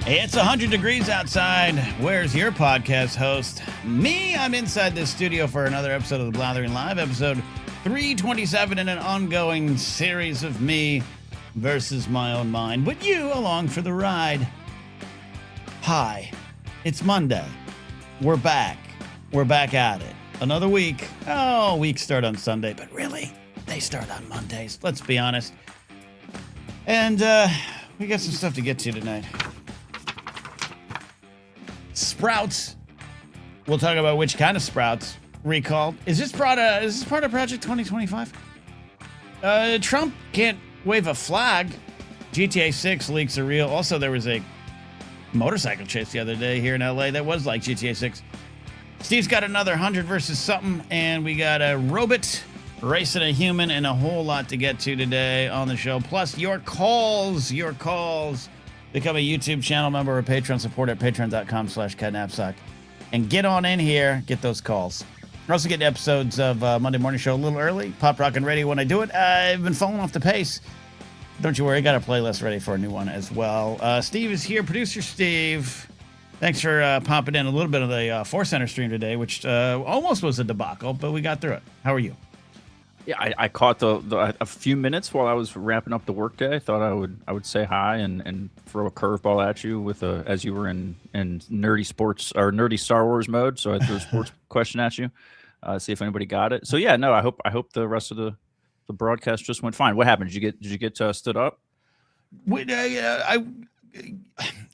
It's 100 degrees outside. Where's your podcast host? Me, I'm inside this studio for another episode of the Blathering Live, episode 327 in an ongoing series of me versus my own mind, with you along for the ride. Hi, it's Monday. We're back. We're back at it. Another week. Oh, weeks start on Sunday, but really, they start on Mondays. Let's be honest. And we got some stuff to get to tonight. Sprouts. We'll talk about which kind of sprouts recalled. Is this part of Project 2025? Trump can't wave a flag. GTA 6 leaks are real. Also, there was a motorcycle chase the other day here in LA that was like GTA 6. Steve's got another 100 versus something, and we got a robot racing a human and a whole lot to get to today on the show. Plus, your calls. Become a YouTube channel member or Patreon supporter at patreon.com/Napzok. And get on in here. Get those calls. We're also getting episodes of Monday Morning Show a little early. Pop Rock and Radio when I do it. I've been falling off the pace. Don't you worry. I got a playlist ready for a new one as well. Steve is here. Producer Steve. Thanks for popping in a little bit of the Force Center stream today, which almost was a debacle, but we got through it. How are you? Yeah, I caught a few minutes while I was wrapping up the workday. I thought I would say hi and throw a curveball at you with as you were in nerdy sports or nerdy Star Wars mode. So I threw a sports question at you, see if anybody got it. So yeah, no, I hope the rest of the broadcast just went fine. What happened? Did you get stood up?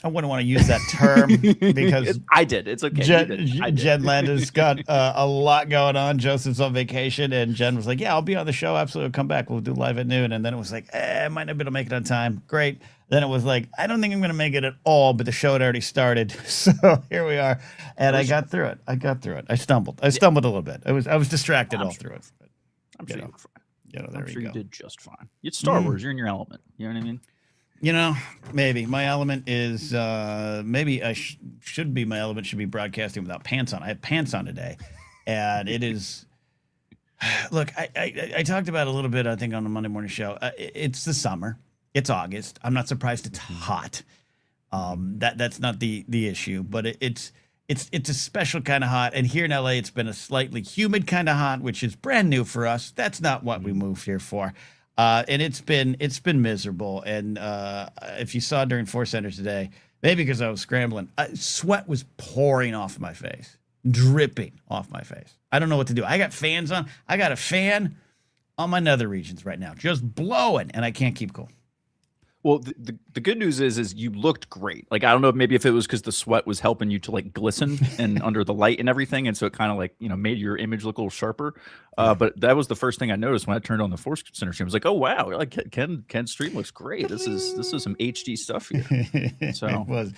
I wouldn't want to use that term because I did. It's okay. Jen Landis got a lot going on. Joseph's on vacation, and Jen was like, "Yeah, I'll be on the show. Absolutely, I'll come back. We'll do live at noon." And then it was like, "I might not be able to make it on time." Great. Then it was like, "I don't think I'm going to make it at all," but the show had already started, so here we are. And I got through it. I stumbled a little bit. I was distracted through it. I'm sure you were fine. I'm sure you did just fine. It's Star Wars. You're in your element. You know what I mean? You know, maybe my element is maybe I should be broadcasting without pants on. I have pants on today, and it is. Look, I talked about it a little bit, I think, on the Monday Morning Show. It's the summer. It's August. I'm not surprised it's hot. That's not the issue, but it's a special kind of hot. And here in LA, it's been a slightly humid kind of hot, which is brand new for us. That's not what we moved here for. And it's been miserable. And if you saw during Force Center today, maybe because I was scrambling, sweat was pouring off my face, dripping off my face. I don't know what to do. I got fans on. I got a fan on my nether regions right now, just blowing, and I can't keep cool. Well, the good news is you looked great. Like, I don't know, maybe if it was because the sweat was helping you to like glisten and under the light and everything, and so it kind of like made your image look a little sharper. But that was the first thing I noticed when I turned on the Force Center stream. I was like, oh wow, like Ken's stream looks great. This is some HD stuff here. So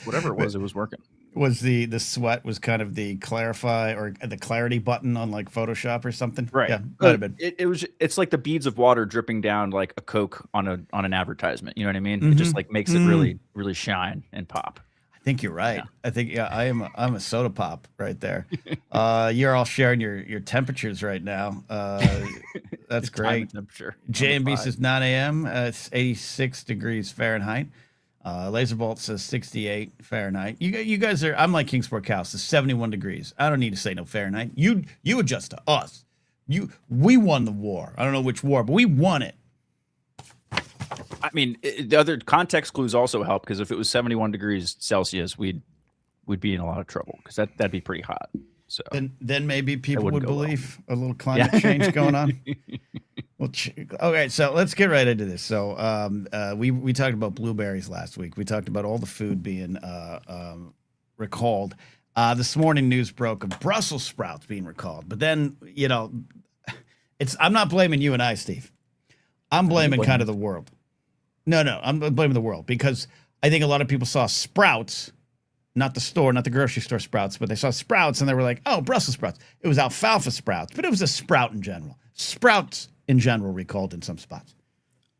whatever it was working. Was the sweat was kind of the clarify or the clarity button on like Photoshop or something? Right. Yeah, might have been. It's like the beads of water dripping down like a Coke on an advertisement. You know what I mean? It just like makes it really, really shine and pop. I think you're right. Yeah. I think I'm a soda pop right there. You're all sharing your temperatures right now. That's great. Temperature. JMB says 9 a.m. It's 86 degrees Fahrenheit. Laserbolt says 68 Fahrenheit. You guys are. I'm like Kingsport Cows. It's 71 degrees. I don't need to say no Fahrenheit. You adjust to us. We won the war. I don't know which war, but we won it. I mean, the other context clues also help, because if it was 71 degrees Celsius, we'd be in a lot of trouble, because that'd be pretty hot. So then maybe people would believe a little climate change going on. Well, okay, so let's get right into this. So we talked about blueberries last week. We talked about all the food being recalled. This morning, news broke of Brussels sprouts being recalled. But then, I'm not blaming you and I, Steve. I'm blaming kind of the world. No, I'm blaming the world, because I think a lot of people saw sprouts, not the store, not the grocery store sprouts, but they saw sprouts and they were like, oh, Brussels sprouts. It was alfalfa sprouts, but it was a sprout in general. Sprouts in general recalled in some spots.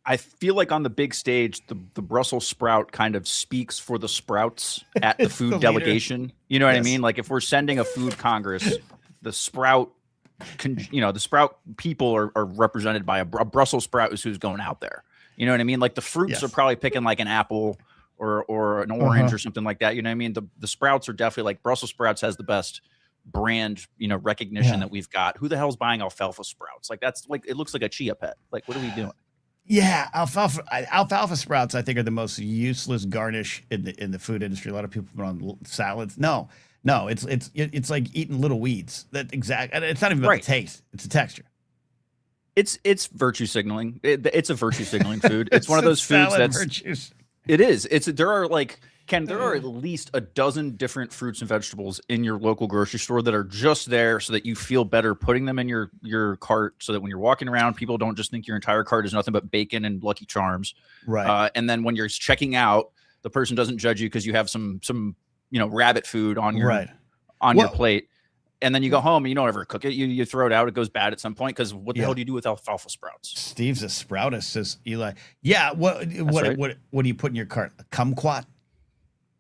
I feel like on the big stage, the Brussels sprout kind of speaks for the sprouts at the food delegation. You know what I mean? Like if we're sending a food congress, the sprout, the sprout people are represented by a Brussels sprout is who's going out there. You know what I mean? Like the fruits are probably picking like an apple or an orange or something like that. You know what I mean? The sprouts are definitely like Brussels sprouts has the best brand, recognition that we've got. Who the hell's buying alfalfa sprouts? Like that's like, it looks like a chia pet. Like, what are we doing? Yeah, alfalfa sprouts I think are the most useless garnish in the food industry. A lot of people put on salads. No, it's like eating little weeds. It's not even about the taste. It's the texture. It's virtue signaling. It's a virtue signaling food. It's one of those foods that's virtues. It is. There are like Ken, there are at least a dozen different fruits and vegetables in your local grocery store that are just there so that you feel better putting them in your cart, so that when you're walking around, people don't just think your entire cart is nothing but bacon and Lucky Charms. Right. And then when you're checking out, the person doesn't judge you because you have some rabbit food on your your plate. And then you go home and you don't ever cook it. You throw it out. It goes bad at some point because what the hell do you do with alfalfa sprouts? Steve's a sproutist, says Eli. Yeah. What do you put in your cart? A kumquat?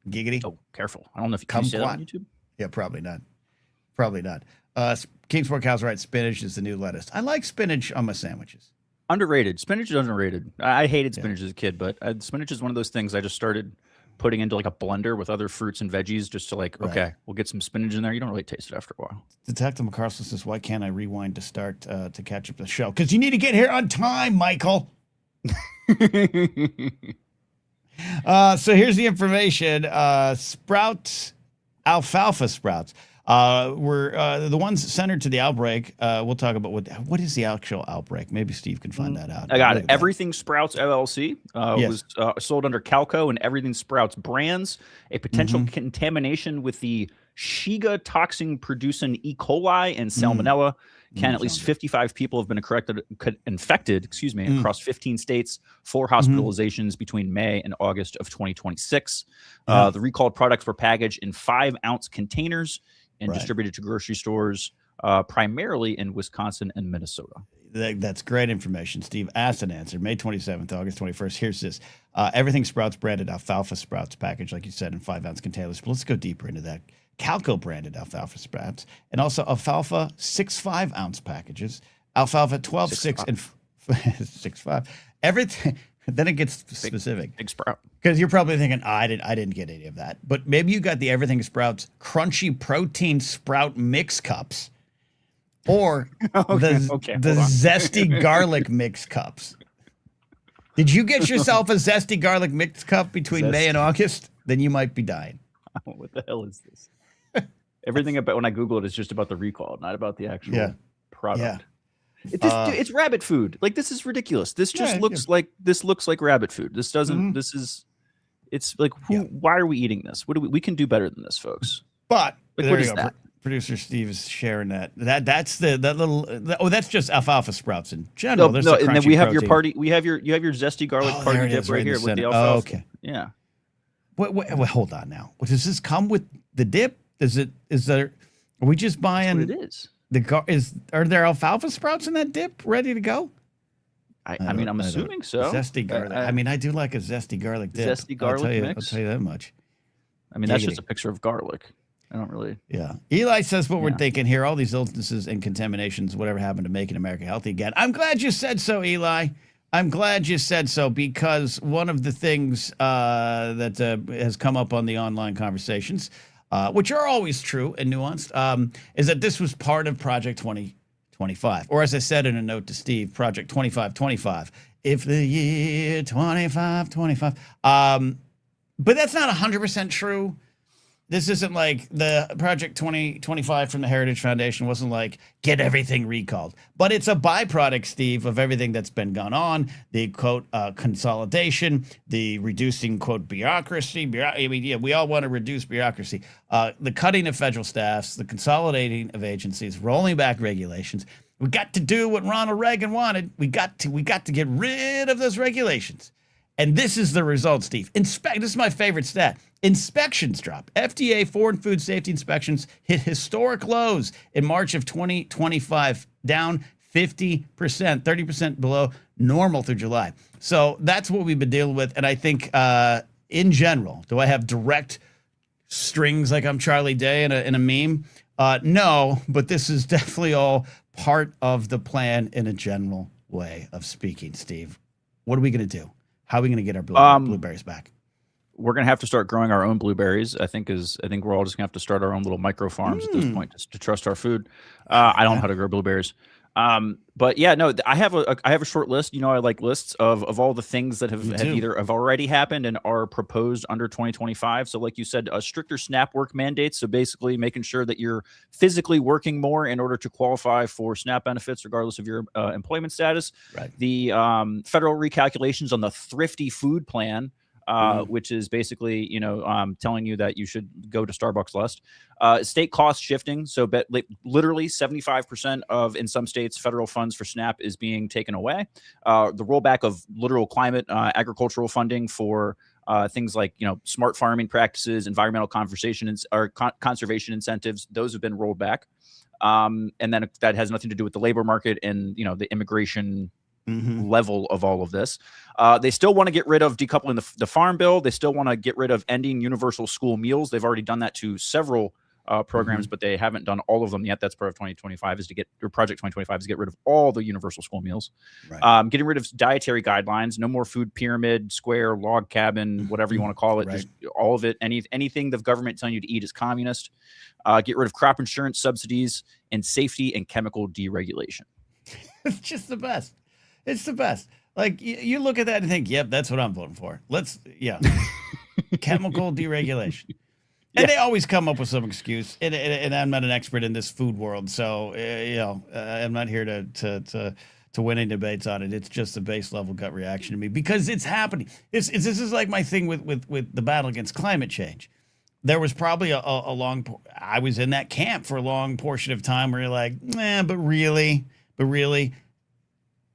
Giggity. Oh, careful. I don't know if you can say that on YouTube. Yeah, probably not. Probably not. Kingsport Cow's right. Spinach is the new lettuce. I like spinach on my sandwiches. Underrated. Spinach is underrated. I hated spinach as a kid, but spinach is one of those things I just started putting into like a blender with other fruits and veggies just to okay, we'll get some spinach in there. You don't really taste it after a while. Detective McCarson says, why can't I rewind to start to catch up the show? Because you need to get here on time, Michael. So here's the information. Alfalfa sprouts were the ones centered to the outbreak. We'll talk about what is the actual outbreak. Maybe Steve can find that out. I got it. Everything Sprouts LLC was sold under Calco and Everything Sprouts brands. A potential contamination with the Shiga toxin producing E. coli and Salmonella. At least 55 people have been infected, across 15 states, 4 hospitalizations between May and August of 2026. The recalled products were packaged in 5-ounce containers and distributed to grocery stores, primarily in Wisconsin and Minnesota. That's great information. Steve asked and answered. May 27th, August 21st. Here's this. Everything Sprouts branded alfalfa sprouts packaged, like you said, in 5-ounce containers. But let's go deeper into that. Calco branded alfalfa sprouts, and also alfalfa 6 5-ounce packages, alfalfa 12 6 and 6 5. Everything. Then it gets specific. Big sprout. Because you're probably thinking, I didn't get any of that. But maybe you got the Everything Sprouts crunchy protein sprout mix cups, or the zesty garlic mix cups. Did you get yourself a zesty garlic mix cup between May and August? Then you might be dying. What the hell is this? Everything about when I Google it is just about the recall, not about the actual product. Yeah. It's rabbit food. Like, this is ridiculous. This just looks like rabbit food. This doesn't. This is. It's like, why are we eating this? What do we can do better than this, folks? But like, what is that? Producer Steve is sharing that. That's that's just alfalfa sprouts in general. No, and then we have your party. You have your zesty garlic party dip right here with the alfalfa. Oh, okay. Yeah. Wait, hold on now. Does this come with the dip? Are we just buying? That's what it is. Are there alfalfa sprouts in that dip ready to go? I mean, I'm assuming so. Zesty garlic. I do like a zesty garlic dip. Zesty garlic mix. I'll tell you that much. I mean, that's just a picture of garlic. I don't really. Yeah. Eli says what we're thinking here. All these illnesses and contaminations, whatever happened to making America healthy again. I'm glad you said so, Eli. I'm glad you said so, because one of the things that has come up on the online conversations, which are always true and nuanced, is that this was part of Project 2025. Or as I said in a note to Steve, Project 2525. If the year 2525. But that's not 100% true. This isn't like the Project 2025 from the Heritage Foundation wasn't like, get everything recalled. But it's a byproduct, Steve, of everything that's been gone on. The, quote, consolidation, the reducing, quote, bureaucracy. We all want to reduce bureaucracy. The cutting of federal staffs, the consolidating of agencies, rolling back regulations. We got to do what Ronald Reagan wanted. We got to get rid of those regulations. And this is the result, Steve. This is my favorite stat. Inspections drop. FDA foreign food safety inspections hit historic lows in March of 2025, down 50%, 30% below normal through July. So that's what we've been dealing with. And I think in general, do I have direct strings like I'm Charlie Day in a meme? No, but this is definitely all part of the plan in a general way of speaking, Steve. What are we going to do? How are we going to get our blueberries back? we're gonna have to start growing our own blueberries. I think we're all just gonna have to start our own little micro farms at this point just to trust our food. I don't know how to grow blueberries. But yeah, no, I have a short list. You know, I like lists of all the things that have either have already happened and are proposed under 2025. So like you said, stricter SNAP work mandates. So basically making sure that you're physically working more in order to qualify for SNAP benefits, regardless of your employment status. Right. The federal recalculations on the thrifty food plan, which is basically, telling you that you should go to Starbucks less. State cost shifting. So literally 75% of, in some states, federal funds for SNAP is being taken away. The rollback of literal climate agricultural funding for things like, smart farming practices, environmental conservation incentives, those have been rolled back. And then that has nothing to do with the labor market and, the immigration level of all of this. They still want to get rid of decoupling the farm bill. They still want to get rid of ending universal school meals. They've already done that to several programs, but they haven't done all of them yet. That's part of 2025 Project 2025 is to get rid of all the universal school meals. Right. Getting rid of dietary guidelines, no more food pyramid, square, log cabin, whatever you want to call it. Right. Just all of it. Anything the government telling you to eat is communist. Get rid of crop insurance subsidies and safety and chemical deregulation. It's just the best. It's the best. Like you look at that and think, yep, that's what I'm voting for. Chemical deregulation. And they always come up with some excuse. And I'm not an expert in this food world, so I'm not here to win any debates on it. It's just a base level gut reaction to me because it's happening. This is like my thing with the battle against climate change. There was probably I was in that camp for a long portion of time where you're like, but really.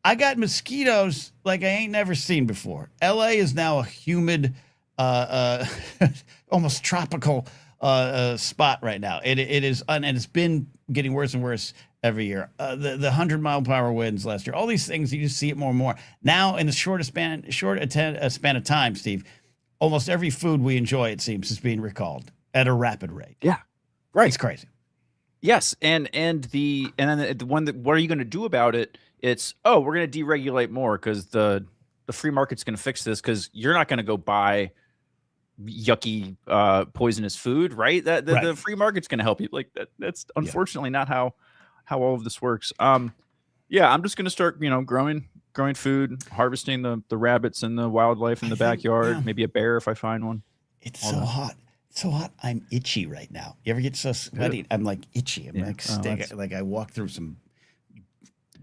I got mosquitoes like I ain't never seen before. LA is now a humid, almost tropical spot right now. It is, and it's been getting worse and worse every year. The 100-mile-per-hour winds last year, all these things, you just see it more and more. Now, in the short span of time, Steve, almost every food we enjoy, it seems, is being recalled at a rapid rate. Yeah, right. It's crazy. Yes, and then the one that what are you going to do about it? It's we're going to deregulate more because the free market's going to fix this because you're not going to go buy yucky poisonous food, right? The free market's going to help you. Like that's unfortunately not how all of this works. I'm just going to start growing food, harvesting the rabbits and the wildlife in the backyard. Maybe a bear if I find one. It's so hot. So hot. I'm itchy right now. You ever get so sweaty? I'm like itchy. I'm like I walk through some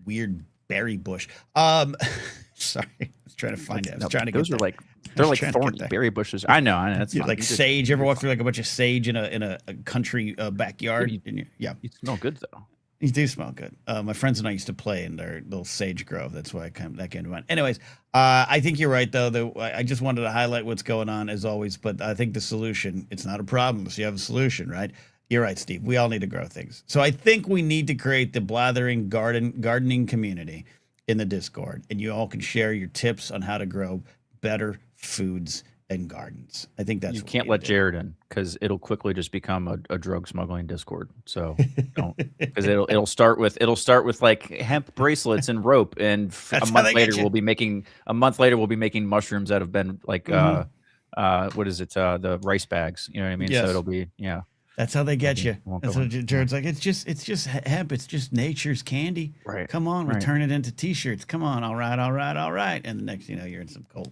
weird berry bush. Sorry, I was trying to find it. I was trying to get those are like they're like thorny berry bushes. I know. That's like sage. You ever walk through like a bunch of sage in a country backyard? You smell good though. You do smell good. My friends and I used to play in their little sage grove. That's why that came to mind. Anyways, I think you're right, though. I just wanted to highlight what's going on, as always. But I think the solution, it's not a problem. So you have a solution, right? You're right, Steve. We all need to grow things. So I think we need to create the Blathering gardening community in the Discord. And you all can share your tips on how to grow better foods and gardens. I think that's you can't let Jared in because it'll quickly just become a drug smuggling Discord. So don't, because it'll start with like hemp bracelets and rope, and a month later we'll be making mushrooms that have been like what is it, the rice bags, you know what I mean? Yes. So it'll be that's how they get you. That's what Jared's like. It's just hemp. It's just nature's candy. Right. Come on, we'll turn it into t-shirts. Come on, all right. And the next you're in some cold.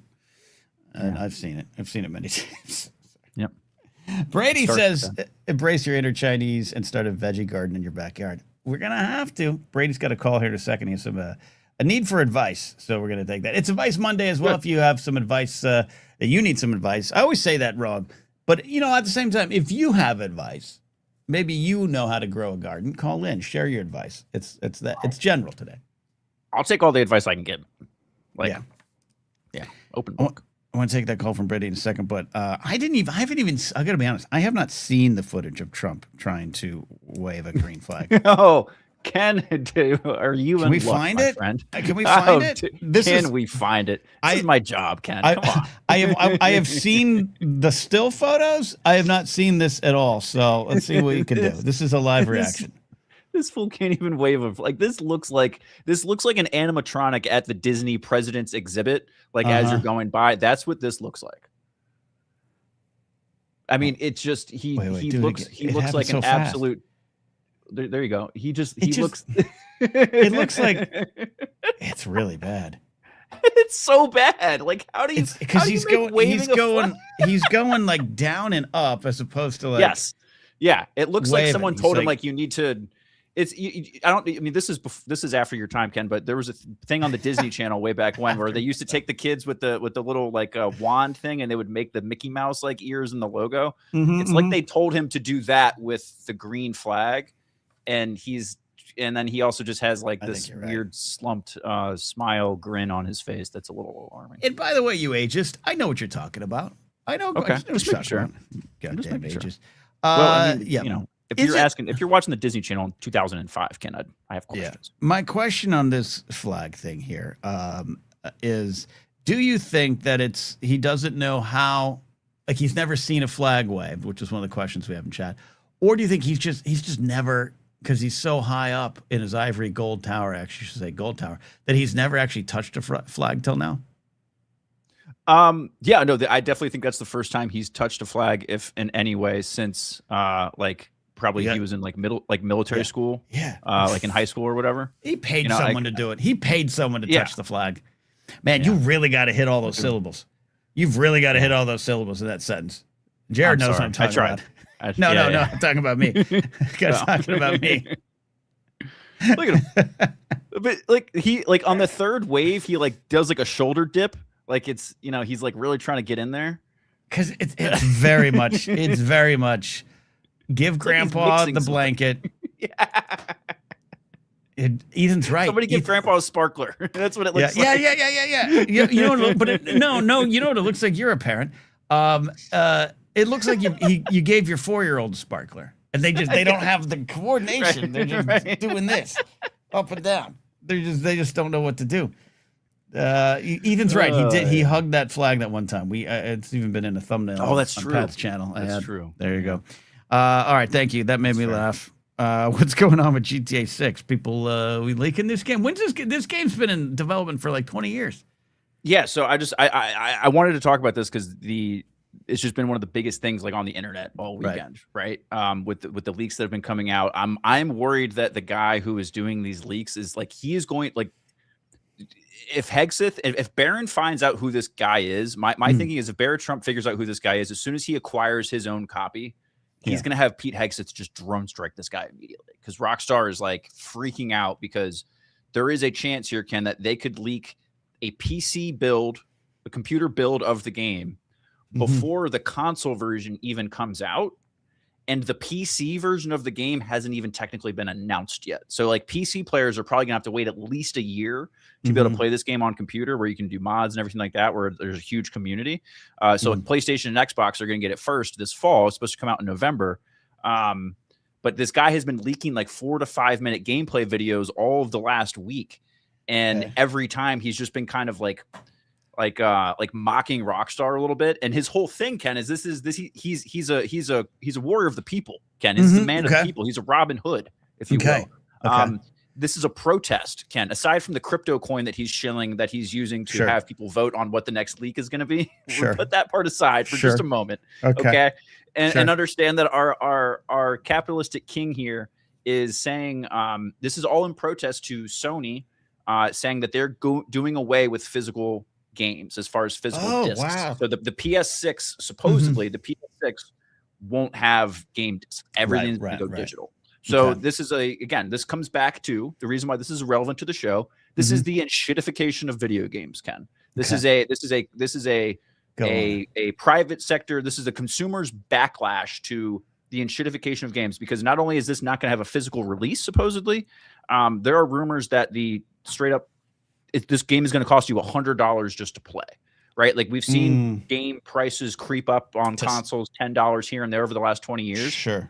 And I've seen it. I've seen it many times. Yep. Brady says, embrace your inner Chinese and start a veggie garden in your backyard. We're going to have to. Brady's got a call here in a second. He has a need for advice. So we're going to take that. It's Advice Monday as well. Good. If you have some advice, you need some advice. I always say that wrong. But, at the same time, if you have advice, maybe you know how to grow a garden, call in, share your advice. It's general today. I'll take all the advice I can get. Open book. I want to take that call from Brady in a second, but I haven't even, I got to be honest, I have not seen the footage of Trump trying to wave a green flag. No, Ken, are you Can we find it? Friend? Can we find it? We find it? This is my job, Ken. Come on. I have seen the still photos. I have not seen this at all. So let's see what you can do. This is a live reaction. This fool can't even wave this looks like an animatronic at the Disney President's exhibit, as you're going by. That's what this looks like. I mean, it's just he looks like an absolute. There you go. He looks. It looks like it's really bad. It's so bad. Like, how do you? Because he's going like down and up as opposed to like. Yes. Yeah. It looks like someone told him like you need to. I mean, this is after your time, Ken, but there was a thing on the Disney Channel way back when where they used to take the kids with the little like wand thing and they would make the Mickey Mouse like ears and the logo. It's like they told him to do that with the green flag, and then he also just has like this weird slumped smile grin on his face that's a little alarming. And by the way, you ageist, I know what you're talking about. I know. Okay, just making sure. Goddamn ageist. Well, I mean, you know. If you're watching the Disney Channel in 2005, Ken, I have questions. Yeah. My question on this flag thing here is, do you think that he doesn't know how, like he's never seen a flag wave, which is one of the questions we have in chat, or do you think he's just never, because he's so high up in his ivory gold tower, actually, I should say gold tower, that he's never actually touched a flag till now? Yeah, no, I definitely think that's the first time he's touched a flag, if in any way, since probably he was in like military school. Yeah. Like in high school or whatever. He paid someone to do it. He paid someone to touch the flag. Man, you really got to hit all those syllables. You've really got to hit all those syllables in that sentence. Jared knows what I'm talking about. No, I'm talking about me. Talking about me. Look at him. But like on the third wave, he like does like a shoulder dip. Like it's, he's like really trying to get in there. Because it's very much give Grandpa the blanket. Yeah. Ethan's right. Somebody give Grandpa a sparkler. That's what it looks like. Yeah. You know what? But you know what it looks like. You're a parent. It looks like you gave your 4-year-old a sparkler, and they don't have the coordination. They're just doing this up and down. They just don't know what to do. Ethan's right. He hugged that flag that one time. It's even been in a thumbnail. Oh, that's true. Pat's channel. That's true. There you go. All right, thank you. That made me laugh. What's going on with GTA 6? People, we leaking this game? When's this game's been in development for like 20 years. Yeah, so I wanted to talk about this because it's just been one of the biggest things like on the internet all weekend, right? With the leaks that have been coming out. I'm worried that the guy who is doing these leaks is like he is going like. If Barron finds out who this guy is, my thinking is if Barrett Trump figures out who this guy is, as soon as he acquires his own copy, he's going to have Pete Hegseth just drone strike this guy immediately. Because Rockstar is like freaking out because there is a chance here, Ken, that they could leak a PC build, a computer build of the game before the console version even comes out. And the PC version of the game hasn't even technically been announced yet. So like PC players are probably gonna have to wait at least a year to be able to play this game on computer where you can do mods and everything like that, where there's a huge community. So like PlayStation and Xbox are gonna get it first this fall. It's supposed to come out in November. But this guy has been leaking like 4 to 5 minute gameplay videos all of the last week. And every time he's just been kind of like mocking Rockstar a little bit, and his whole thing, Ken, is he's a warrior of the people. Ken, he's the man of the people. He's a Robin Hood, if you will. This is a protest, Ken. Aside from the crypto coin that he's shilling, that he's using to have people vote on what the next leak is going to be, we'll put that part aside for just a moment, okay? And understand that our capitalistic king here is saying this is all in protest to Sony, saying that they're doing away with physical games as far as physical discs. Wow. So the PS6 supposedly the PS6 won't have game discs. Everything's going to go digital. So this is this comes back to the reason why this is relevant to the show. This is the shitification of video games, Ken. This is a private sector. This is a consumer's backlash to the shitification of games, because not only is this not going to have a physical release, supposedly, there are rumors that this game is going to cost you $100 just to play, right? Like we've seen game prices creep up on consoles, $10 here and there over the last 20 years. Sure.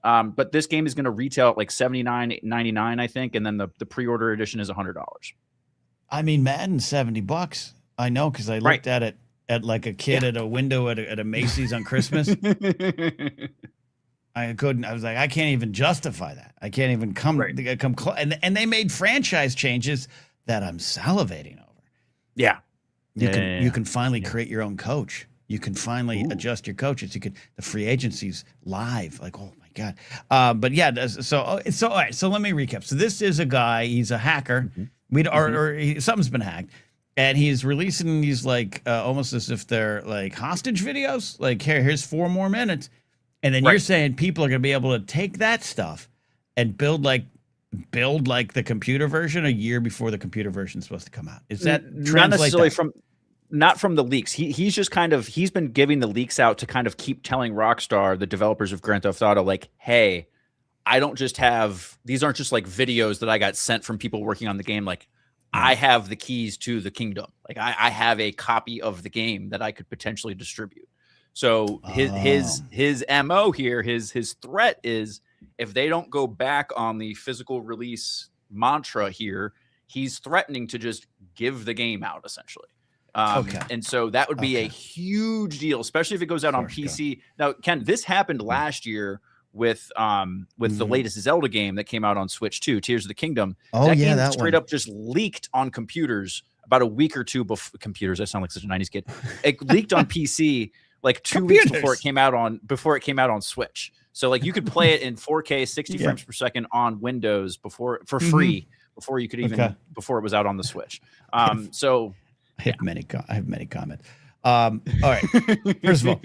But this game is going to retail at like $79.99, I think, and then the pre-order edition is $100. I mean, Madden $70. I know, because I looked at it at like a kid at a window at a Macy's on Christmas. I couldn't. I was like, I can't even justify that. I can't even come close. And they made franchise changes that I'm salivating over. Yeah. You can finally create your own coach. You can finally adjust your coaches. You could the free agency's live. Like, oh my god. But yeah, so all right. So let me recap. So this is a guy. He's a hacker. Something's been hacked, and he's releasing these like almost as if they're like hostage videos. Like, here's 4 more minutes, and then you're saying people are going to be able to take that stuff and build like the computer version a year before the computer version is supposed to come out. Is that not necessarily not from the leaks? He's just he's been giving the leaks out to kind of keep telling Rockstar, the developers of Grand Theft Auto, like, hey, I don't just have, these aren't just like videos that I got sent from people working on the game. Like, I have the keys to the kingdom. Like, I have a copy of the game that I could potentially distribute. So his MO here, his threat is, if they don't go back on the physical release mantra here, he's threatening to just give the game out essentially. And so that would be a huge deal, especially if it goes out on PC. Now, Ken, this happened last year with the latest Zelda game that came out on Switch 2, Tears of the Kingdom. That game straight up just leaked on computers about a week or two before computers. I sound like such a 90s kid. It leaked on PC like 2 weeks before it came out on Switch. So like you could play it in 4K, 60 frames per second on Windows for free before you could even before it was out on the Switch. So I have many comments. All right. First of all,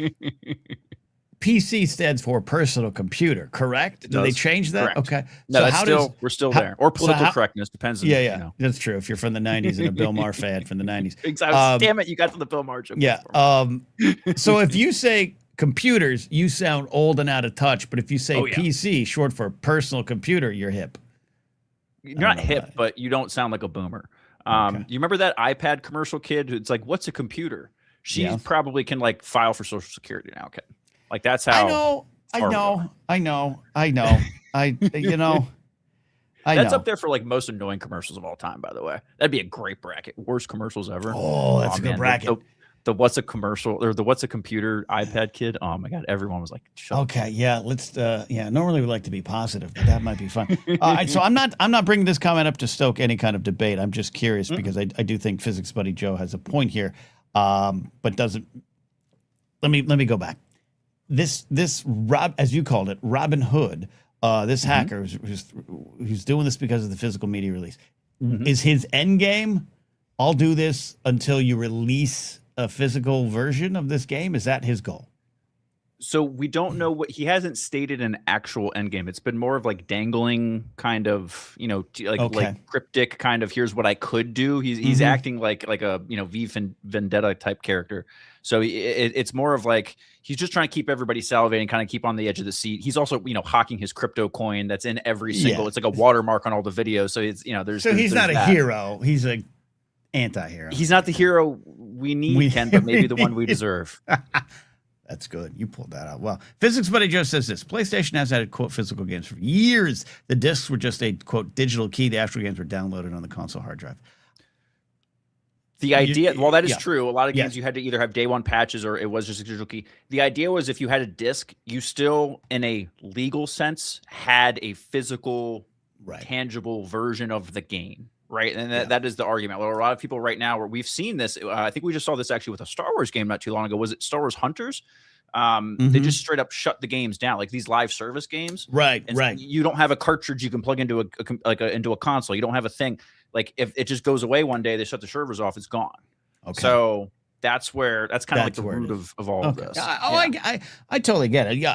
PC stands for personal computer, correct? Did they change that? Correct. Okay. No, we're still there. Or political correctness depends on, you know. That's true. If you're from the 90s and a Bill Maher fan from the 90s. Exactly. Damn it, you got to the Bill Maher joke. Yeah. So if you say computers, you sound old and out of touch, but if you say PC, short for personal computer, you're hip. You're not hip, but you don't sound like a boomer. You remember that iPad commercial kid? It's like, what's a computer? She probably can like file for Social Security now, kid. Like that's how I know. That's up there for like most annoying commercials of all time, by the way. That'd be a great bracket. Worst commercials ever. Oh, that's a good bracket. The what's a commercial or the what's a computer iPad kid. Oh my god, everyone was like, shut up. Yeah, let's normally we like to be positive, but that might be fun. So I'm not bringing this comment up to stoke any kind of debate. I'm just curious because I do think Physics Buddy Joe has a point here. But doesn't. Let me go back. This as you called it, Robin Hood, this hacker who's doing this because of the physical media release. Is his end game, I'll do this until you release a physical version of this game? Is that his goal? So we don't know what he hasn't stated an actual end game. It's been more of like dangling kind of, like cryptic kind of, here's what I could do. He's acting like a, V Vendetta type character. So it's more of like, he's just trying to keep everybody salivating, kind of keep on the edge of the seat. He's also, hawking his crypto coin that's in every single, it's like a watermark on all the videos. So it's, he's not a hero. He's a anti-hero. He's not the hero we need, Ken, but maybe the one we deserve. That's good. You pulled that out. Well, Physics Buddy Joe says this. PlayStation has had, quote, physical games for years. The discs were just a, quote, digital key. The actual games were downloaded on the console hard drive. The idea, that is true. A lot of games you had to either have day one patches or it was just a digital key. The idea was if you had a disc, you still, in a legal sense, had a physical, tangible version of the game. Right. And that is the argument. Well, a lot of people right now where we've seen this, I think we just saw this actually with a Star Wars game not too long ago. Was it Star Wars Hunters? They just straight up shut the games down, like these live service games. Right. You don't have a cartridge you can plug into into a console. You don't have a thing. Like if it just goes away one day, they shut the servers off, it's gone. Okay. So that's kind of like the root of all of this. I totally get it. Yeah.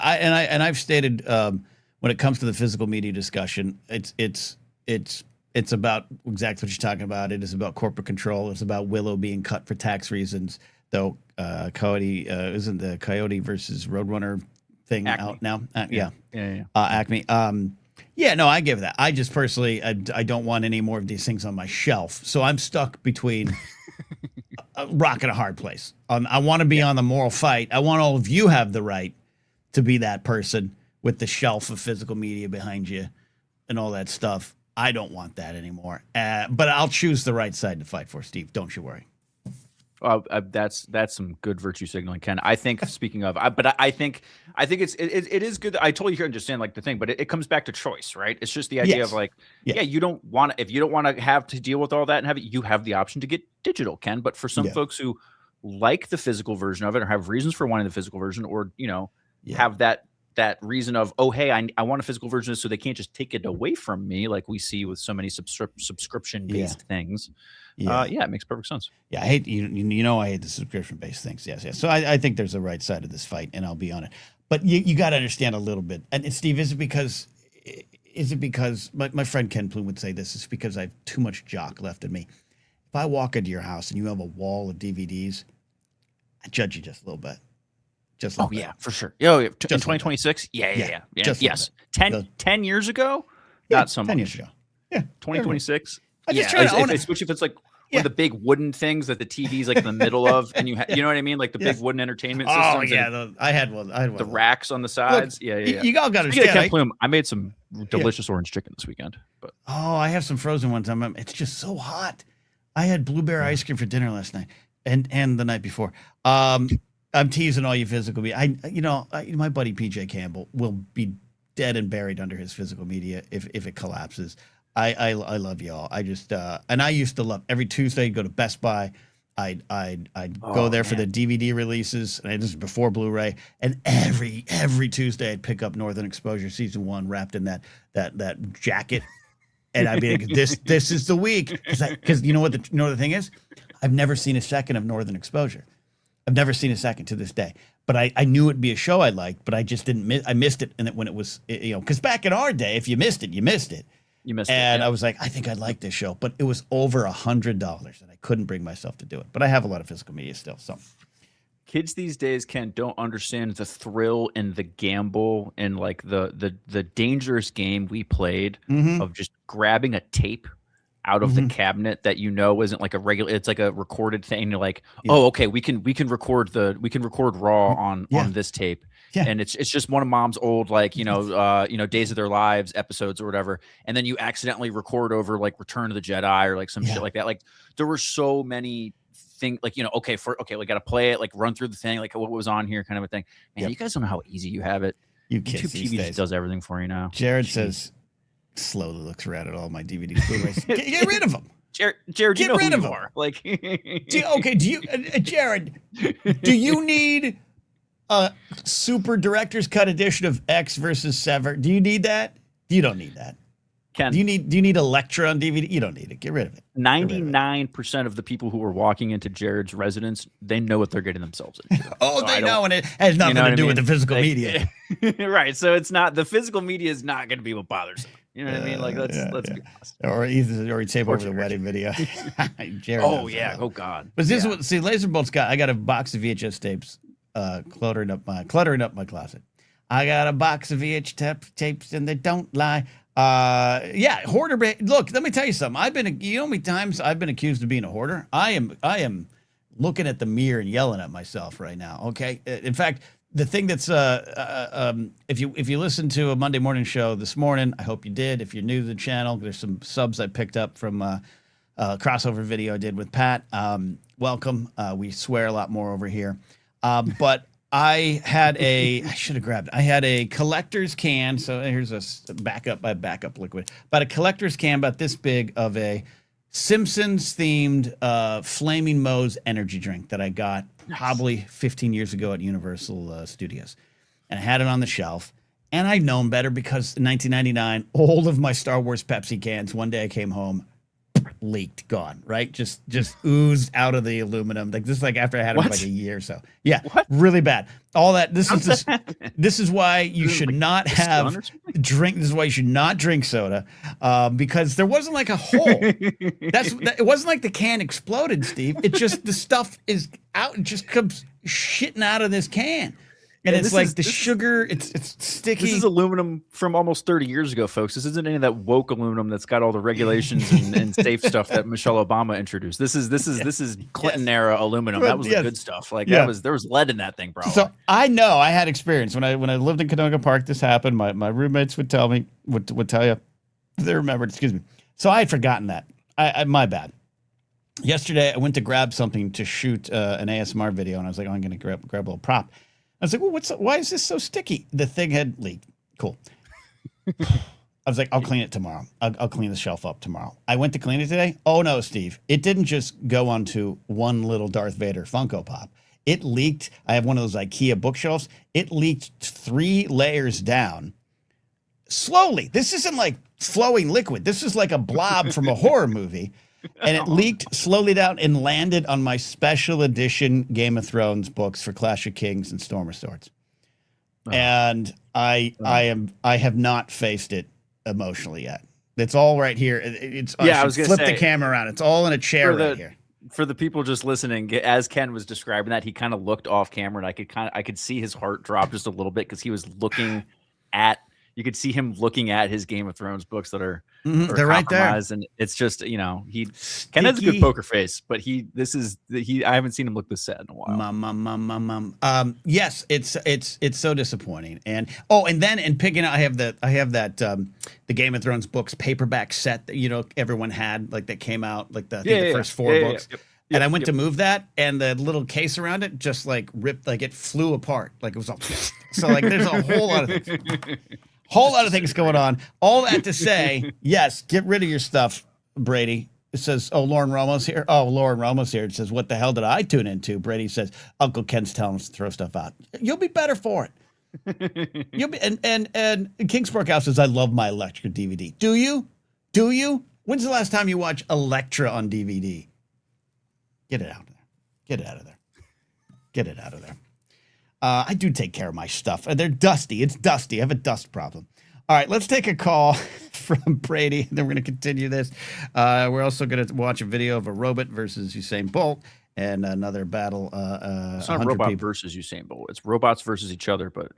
I've stated when it comes to the physical media discussion, it's about exactly what you're talking about. It is about corporate control. It's about Willow being cut for tax reasons, though Coyote isn't the Coyote versus Roadrunner thing Acme. out now? Acme. I give that. I just personally, I don't want any more of these things on my shelf. So I'm stuck between a rock and a hard place. I want to be on the moral fight. I want all of you have the right to be that person with the shelf of physical media behind you and all that stuff. I don't want that anymore. But I'll choose the right side to fight for, Steve. Don't you worry. That's some good virtue signaling, Ken. I think speaking of, I think it is good. I totally understand like the thing, but it comes back to choice, right? It's just the idea of like, you don't want if you don't want to have to deal with all that and have it, you have the option to get digital, Ken. But for some folks who like the physical version of it, or have reasons for wanting the physical version, or Yeah. have that reason of, oh, hey, I want a physical version, so they can't just take it away from me, like we see with so many subscription based things. Yeah. It makes perfect sense. Yeah, I hate I hate the subscription based things. Yes. So I think there's a right side of this fight, and I'll be on it. But you got to understand a little bit. And Steve, is it because my friend Ken Plume would say this? It's because I have too much jock left in me. If I walk into your house and you have a wall of DVDs, I judge you just a little bit. Just a little bit. Yeah, for sure. In Just 2026, yeah. Just Yes, a little 10 years ago, Yeah, not so much. 10 years ago. Yeah. 2026. I just try to own it. Especially if it's like one of the big wooden things that the TV's like in the middle of, and you know what I mean, like the big wooden entertainment systems. Oh yeah, I had one. The racks on the sides. Look, yeah. You all got to understand. Plume, I made some delicious orange chicken this weekend. But I have some frozen ones. It's just so hot. I had blueberry ice cream for dinner last night and the night before. I'm teasing all you physical media. My buddy PJ Campbell will be dead and buried under his physical media if it collapses. I love y'all. I just and I used to love every Tuesday I'd go to Best Buy. I'd go there for the DVD releases, and this is before Blu-ray. And every Tuesday I'd pick up Northern Exposure season 1 wrapped in that jacket, and I'd be like, this is the week, because you know what the thing is, I've never seen a second of Northern Exposure. I've never seen a second to this day. But I knew it'd be a show I liked, but I just didn't. I missed it, and when it was, because back in our day, if you missed it, you missed it. And I was like, I think I'd like this show, but it was over $100, and I couldn't bring myself to do it. But I have a lot of physical media still. So kids these days don't understand the thrill and the gamble and like the dangerous game we played of just grabbing a tape out of the cabinet that isn't like a regular, it's like a recorded thing. You're like, oh, okay, we can record raw on this tape. Yeah. And it's just one of mom's old, like, Days of Their Lives episodes or whatever. And then you accidentally record over like Return of the Jedi or like some shit like that. Like there were so many things like, we got to play it, like run through the thing, like what was on here kind of a thing. Man, you guys don't know how easy you have it. YouTube TV just does everything for you now. Jared says, slowly looks around at all my DVDs, Blu-rays. Get rid of them. Jared, get rid of them. Like, Jared, do you need a super director's cut edition of X versus Sever? Do you need that? You don't need that. Ken, do you need Electra on DVD? You don't need it. Get rid of it. 99% of the people who are walking into Jared's residence, they know what they're getting themselves into. They know, and it has nothing to do with the physical media. Right. So it's not, the physical media is not going to be what bothers them. You know what I mean? Like, let's be honest. Or he'd tape over the wedding video. Jared Oh God. But this is what, see, Laserbolt's got. I got a box of VHS tapes cluttering up my closet. I got a box of VHS tapes, and they don't lie. Hoarder. Look, let me tell you something. You know how many times I've been accused of being a hoarder? I am looking at the mirror and yelling at myself right now. Okay. In fact, the thing that's if you listen to a Monday morning show this morning, I hope you did. If you're new to the channel, there's some subs I picked up from a crossover video I did with Pat. Welcome. We swear a lot more over here. But I should have grabbed it. I had a collector's can. So here's a backup liquid. But a collector's can about this big of a Simpsons themed Flaming Moe's energy drink that I got probably 15 years ago at Universal Studios. And I had it on the shelf. And I'd known better because in 1999, all of my Star Wars Pepsi cans, one day I came home, leaked, gone, right? Just oozed out of the aluminum. Like this, like after I had it for like a year or so. Yeah, really bad. All that. This is why you should not have drink. This is why you should not drink soda, because there wasn't like a hole. It wasn't like the can exploded, Steve. It just, the stuff is out. It just comes shitting out of this can. And it's like the sugar, it's sticky. This is aluminum from almost 30 years ago, folks. This isn't any of that woke aluminum that's got all the regulations and safe stuff that Michelle Obama introduced. This is Clinton era aluminum. That was the good stuff. Like there was lead in that thing, bro. So I know I had experience when I lived in Canoga Park. This happened. My roommates would tell me would tell you they remembered. Excuse me. So I had forgotten that. My bad. Yesterday I went to grab something to shoot an ASMR video, and I was like, I'm going to grab a little prop. I was like, well, why is this so sticky? The thing had leaked. Cool. I was like, I'll clean it tomorrow. I'll clean the shelf up tomorrow. I went to clean it today. Oh no, Steve. It didn't just go onto one little Darth Vader Funko Pop. It leaked. I have one of those IKEA bookshelves. It leaked 3 layers down. Slowly. This isn't like flowing liquid. This is like a blob from a horror movie. And it leaked slowly down and landed on my special edition Game of Thrones books for Clash of Kings and Storm of Swords. And I have not faced it emotionally yet. It's all right here. I was gonna flip the camera around. It's all in a chair right here. For the people just listening, as Ken was describing that, he kind of looked off camera, and I could see his heart drop just a little bit because he was looking at. You could see him looking at his Game of Thrones books that are they're right there, and it's just Ken has a good poker face, but I haven't seen him look this sad in a while. Yes, it's so disappointing, and picking out, I have that the Game of Thrones books paperback set that everyone had, like, that came out, like the first 4 books. And I went to move that, and the little case around it just like ripped, like it flew apart, like it was all. So like, there's a whole lot of things. Whole lot of things going on. All that to say, yes, get rid of your stuff, Brady. It says, oh, Lauren Romo's here. Oh, Lauren Romo's here. It says, what the hell did I tune into? Brady says, Uncle Ken's telling us to throw stuff out. You'll be better for it. You'll be, and King Sporkhouse says, I love my Electra DVD. Do you? Do you? When's the last time you watched Electra on DVD? Get it out of there. Get it out of there. Get it out of there. I do take care of my stuff. They're dusty. It's dusty. I have a dust problem. All right, let's take a call from Brady, and then we're going to continue this. We're also going to watch a video of a robot versus Usain Bolt and another battle. It's not a robot versus Usain Bolt. It's robots versus each other, but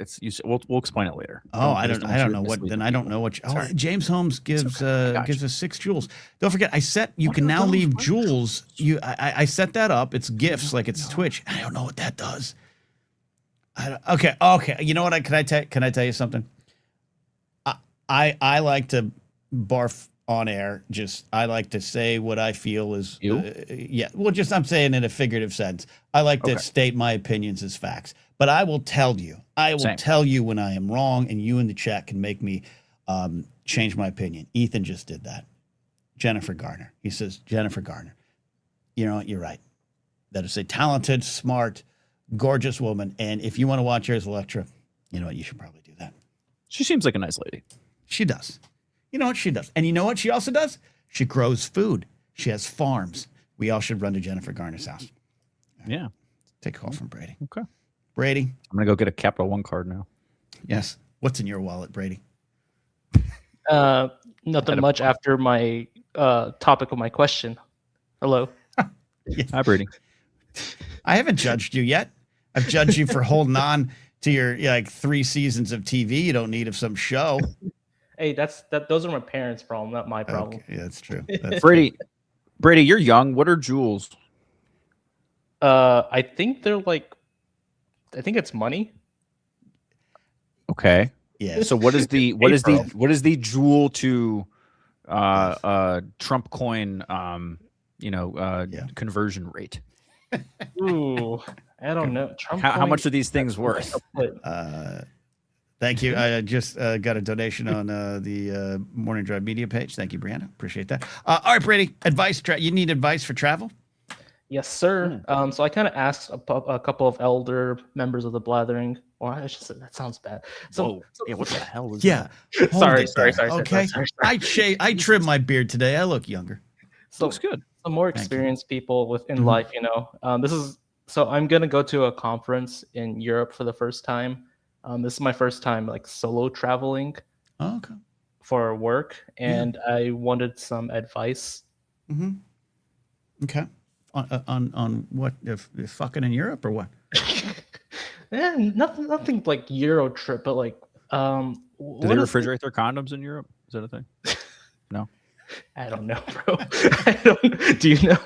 we'll explain it later. Oh, I don't know what. Then I don't know what. James Holmes gives us 6 jewels. Don't forget, you can now leave jewels. I set that up. It's gifts, like it's Twitch. I don't know what that does. Okay. You know what? Can I tell you something? I like to barf on air. I like to say what I feel is. I'm saying in a figurative sense. I like to state my opinions as facts. But I will tell you. Tell you when I am wrong, and you in the chat can make me change my opinion. Ethan just did that. Jennifer Garner. He says, Jennifer Garner. You know what? You're right. That is a talented, smart, gorgeous woman, and if you want to watch her as Electra, you know what? You should probably do that. She seems like a nice lady. She does. You know what she does? And you know what she also does? She grows food. She has farms. We all should run to Jennifer Garner's house. Yeah. Take a call from Brady. Okay. Brady. I'm going to go get a Capital One card now. Yes. What's in your wallet, Brady? Nothing much after my topic of my question. Hello. Yeah. Hi, Brady. I haven't judged you yet. I've judged you for holding on to your 3 seasons of TV you don't need of some show. Hey, those are my parents' problem, not my problem. Okay. Yeah, that's true. Brady, you're young. What are jewels? I think they're like, I think it's money. Okay. Yeah. So what is the jewel to Trump coin conversion rate? Ooh, I don't know. Trump how much are these things worth? Thank you. I just got a donation on the Morning Drive Media page. Thank you, Brianna. Appreciate that. All right, Brady. Advice. You need advice for travel? Yes, sir. So I kind of asked a couple of elder members of the Blathering. Or I should say, that sounds bad. So what the hell is that? Sorry. Okay. Sorry. I trimmed my beard today. I look younger. Looks good. Some more experienced people within life, So I'm gonna go to a conference in Europe for the first time. This is my first time like solo traveling. Oh, okay. For work, and I wanted some advice. Mm-hmm. Okay. On what? If fucking in Europe or what? Nothing like Euro trip, but like do they refrigerate their condoms in Europe? Is that a thing? No. I don't know, bro. Do you know?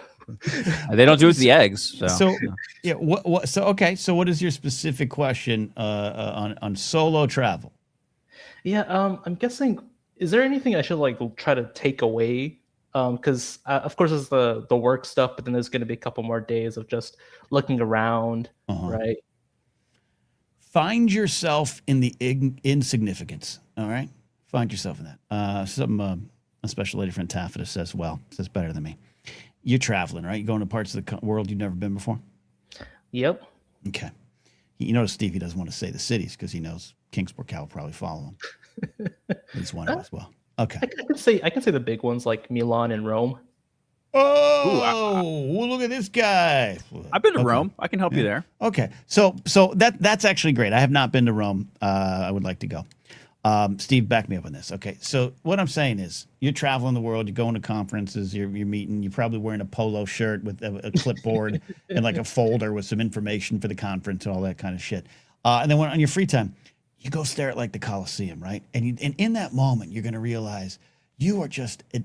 They don't do it with the eggs. So yeah. What? So okay. So what is your specific question on solo travel? Yeah. I'm guessing. Is there anything I should like try to take away? Because of course it's the work stuff, but then there's going to be a couple more days of just looking around, right? Find yourself in the insignificance. All right. Find yourself in that. A special lady friend Taffeta says better than me. You're traveling, right? You're going to parts of the world you've never been before? Yep. Okay. You notice Steve, he doesn't want to say the cities because he knows Kingsport Cow will probably follow him. He's one of as well. Okay. I can say the big ones like Milan and Rome. Oh, look at this guy. I've been to Rome. I can help you there. Okay. So that's actually great. I have not been to Rome. I would like to go. Steve, back me up on this. Okay. So what I'm saying is you're traveling the world, you're going to conferences, you're meeting, you're probably wearing a polo shirt with a clipboard and like a folder with some information for the conference and all that kind of shit. And then on your free time, you go stare at like the Colosseum, right? And in that moment, you're going to realize you are just an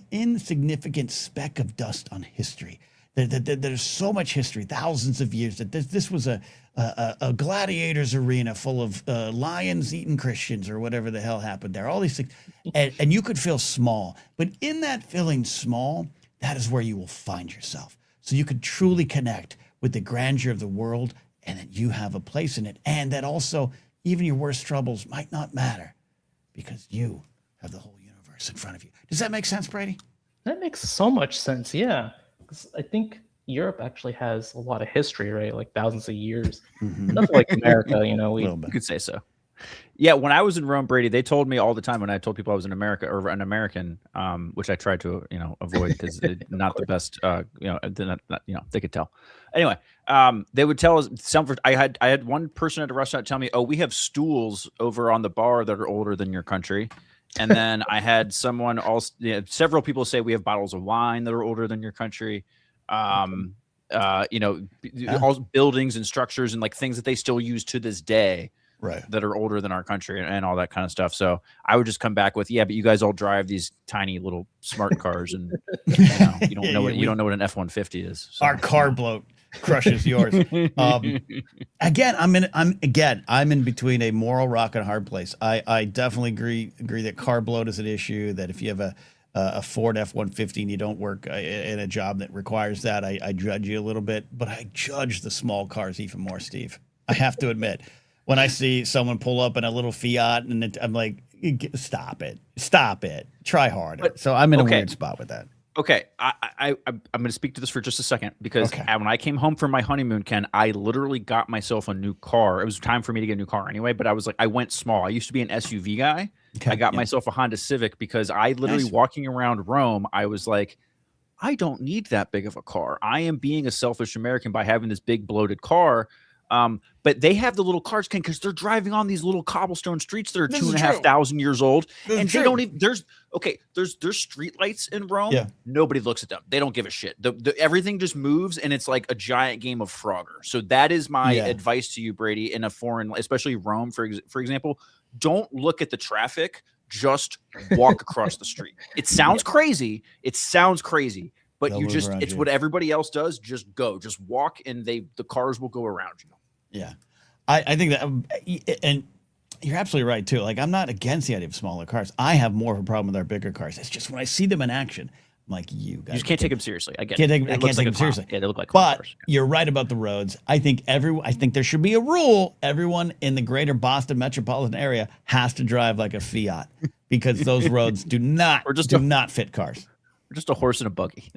insignificant speck of dust on history. There's so much history, thousands of years, that this was a gladiators arena full of lions eating Christians or whatever the hell happened there. All these things. And you could feel small. But in that feeling small, that is where you will find yourself. So you could truly connect with the grandeur of the world and that you have a place in it. And that also, even your worst troubles might not matter because you have the whole universe in front of you. Does that make sense, Brady? That makes so much sense. Yeah. 'Cause I think Europe actually has a lot of history, right? Like thousands of years. Nothing like America, you know. You could say so. Yeah, when I was in Rome, Brady, they told me all the time when I told people I was in America or an American, which I tried to, avoid because not the best, they could tell. Anyway, they would tell us I had one person at a restaurant tell me, "Oh, we have stools over on the bar that are older than your country." And then I had someone else, several people say we have bottles of wine that are older than your country. All buildings and structures and like things that they still use to this day, right, that are older than our country and all that kind of stuff. So I would just come back with, but you guys all drive these tiny little smart cars, and you don't know what an F-150 is. So. Our car bloat crushes yours. Again, I'm in between a moral rock and a hard place. I definitely agree that car bloat is an issue. That if you have a Ford F-150 and you don't work in a job that requires that, I judge you a little bit. But I judge the small cars even more, Steve. I have to admit, when I see someone pull up in a little Fiat, and I'm like, stop it, try harder. So I'm in a weird spot with that. Okay, I'm going to speak to this for just a second because when I came home from my honeymoon, Ken, I literally got myself a new car. It was time for me to get a new car anyway, but I went small. I used to be an SUV guy. I got myself a Honda Civic because I literally walking around Rome, I was like, I don't need that big of a car. I am being a selfish American by having this big bloated car. But they have the little cars, Ken, because they're driving on these little cobblestone streets that are 2,500 years old, and they don't even. There's street lights in Rome. Yeah. Nobody looks at them. They don't give a shit. Everything just moves, and it's like a giant game of Frogger. So that is my advice to you, Brady, in a foreign, especially Rome, for example. Don't look at the traffic. Just walk across the street. It sounds crazy. But it's what everybody else does. Just go, just walk, and the cars will go around you. Yeah, I think that, and you're absolutely right too. Like, I'm not against the idea of smaller cars. I have more of a problem with our bigger cars. It's just when I see them in action, I'm like, you guys just can't take them seriously. I get it. I can't take them seriously. Yeah, they look like cars. You're right about the roads. I think there should be a rule. Everyone in the greater Boston metropolitan area has to drive like a Fiat because those roads do not fit cars. Or just a horse and a buggy.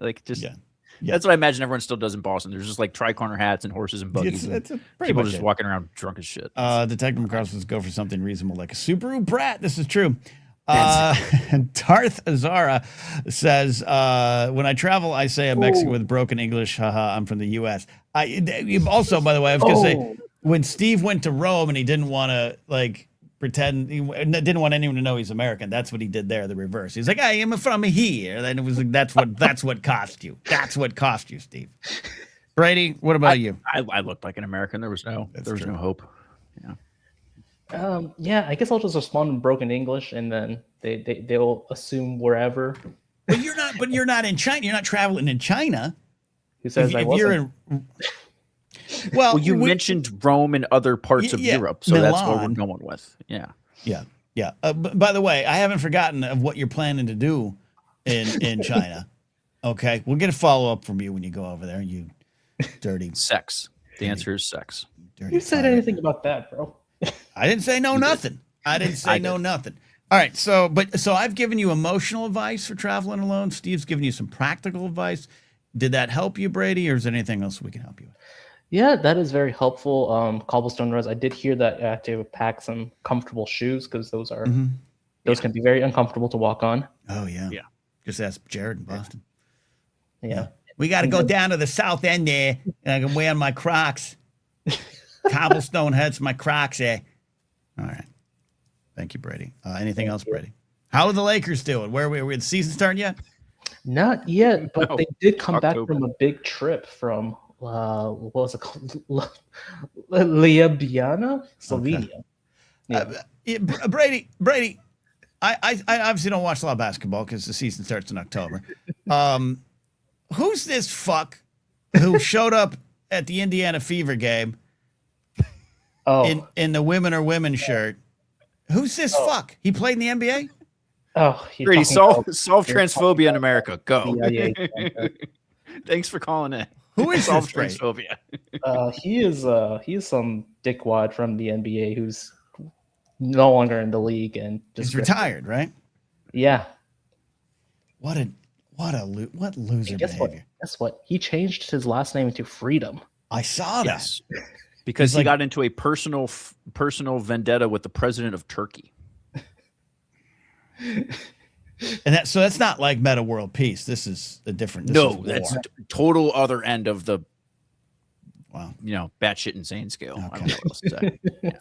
That's what I imagine everyone still does in Boston. There's just like tri-corner hats and horses and buggies. People just walking around drunk as shit. Detective McCross go for something reasonable like a Subaru Brat. This is true. Darth Azara says, when I travel, I say I'm Mexican with broken English. Haha, I'm from the U.S. Also, by the way, I was going to say, when Steve went to Rome and he didn't want to pretend, he didn't want anyone to know he's American. That's what he did there, the reverse. He's like, I am from here. And it was like, that's what cost you. That's what cost you, Steve. Brady, what about you? I looked like an American. There was no hope. Yeah. I guess I'll just respond in broken English, and then they'll assume wherever. But you're not in China. You're not traveling in China. Who says I wasn't? Well, you mentioned Rome and other parts of Europe, so Milan. That's what we're going with. Yeah. By the way, I haven't forgotten of what you're planning to do in China. Okay, we'll get a follow up from you when you go over there. You dirty sex. The answer is sex. You said anything about that, bro? I didn't say no nothing. I didn't say no nothing. All right. So I've given you emotional advice for traveling alone. Steve's given you some practical advice. Did that help you, Brady, or is there anything else we can help you with? Yeah, that is very helpful. Cobblestone roads. I did hear that you have to pack some comfortable shoes because those can be very uncomfortable to walk on. Oh yeah. Yeah. Just ask Jared in Boston. Yeah. We got to go down to the south end there, and I can wear my Crocs. Cobblestone heads, my Crocs there. All right. Thank you, Brady. Anything else, Brady? How are the Lakers doing? Where are we? The season starting yet? Not yet, but No. they did come back October. from a big trip from what was it called? Ljubljana, Slovenia. Yeah. Brady. I obviously don't watch a lot of basketball because the season starts in October. Who's this fuck who showed up at the Indiana Fever game in the women are women shirt? Who's this fuck? He played in the NBA? Oh, Brady, solve transphobia in America. Go. Yeah. Thanks for calling in. Who is solve this, Brady? transphobia? He is some dickwad from the NBA who's no longer in the league and just He's retired, right? Yeah. What loser behavior. Guess what? He changed his last name to Freedom. I saw that. Yes. Because he got into a personal vendetta with the president of Turkey. And that's not like Meta World Peace. This is a different. That's total other end of the wow. Batshit insane scale. Okay. I don't know what else to say. Yeah.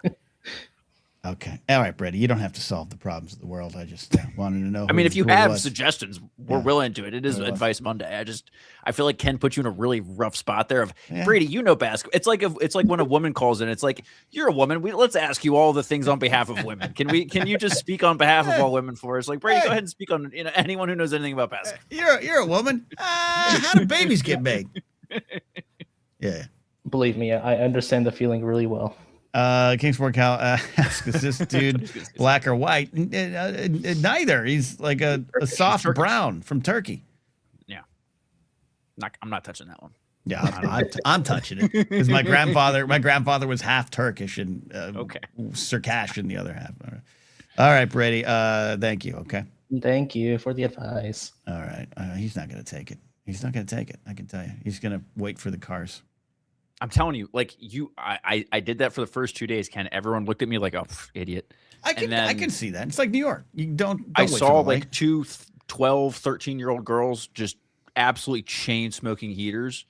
Okay. All right, Brady. You don't have to solve the problems of the world. I just wanted to know. I mean, if you have suggestions, we're willing to it. It is Advice Monday. I feel like Ken put you in a really rough spot there. Brady, basketball. It's like when a woman calls in. It's like, you're a woman. Let's ask you all the things on behalf of women. Can you just speak on behalf of all women for us? Like, Brady, go ahead and speak on anyone who knows anything about basketball. You're a woman. How do babies get made? Yeah. Believe me, I understand the feeling really well. Kingsport Cal asks, is this dude black or white? Neither. He's like a soft brown from Turkey. Yeah. I'm not touching that one. Yeah, I'm touching it because my grandfather was half Turkish and Circassian the other half. All right, Brady. Thank you. Okay. Thank you for the advice. All right. He's not going to take it. He's not going to take it. I can tell you. He's going to wait for the cars. I'm telling you, like I did that for the first 2 days, Ken. Everyone looked at me like, oh, idiot. I can see that. It's like New York. You don't I saw like two 12, 13-year-old girls just absolutely chain smoking heaters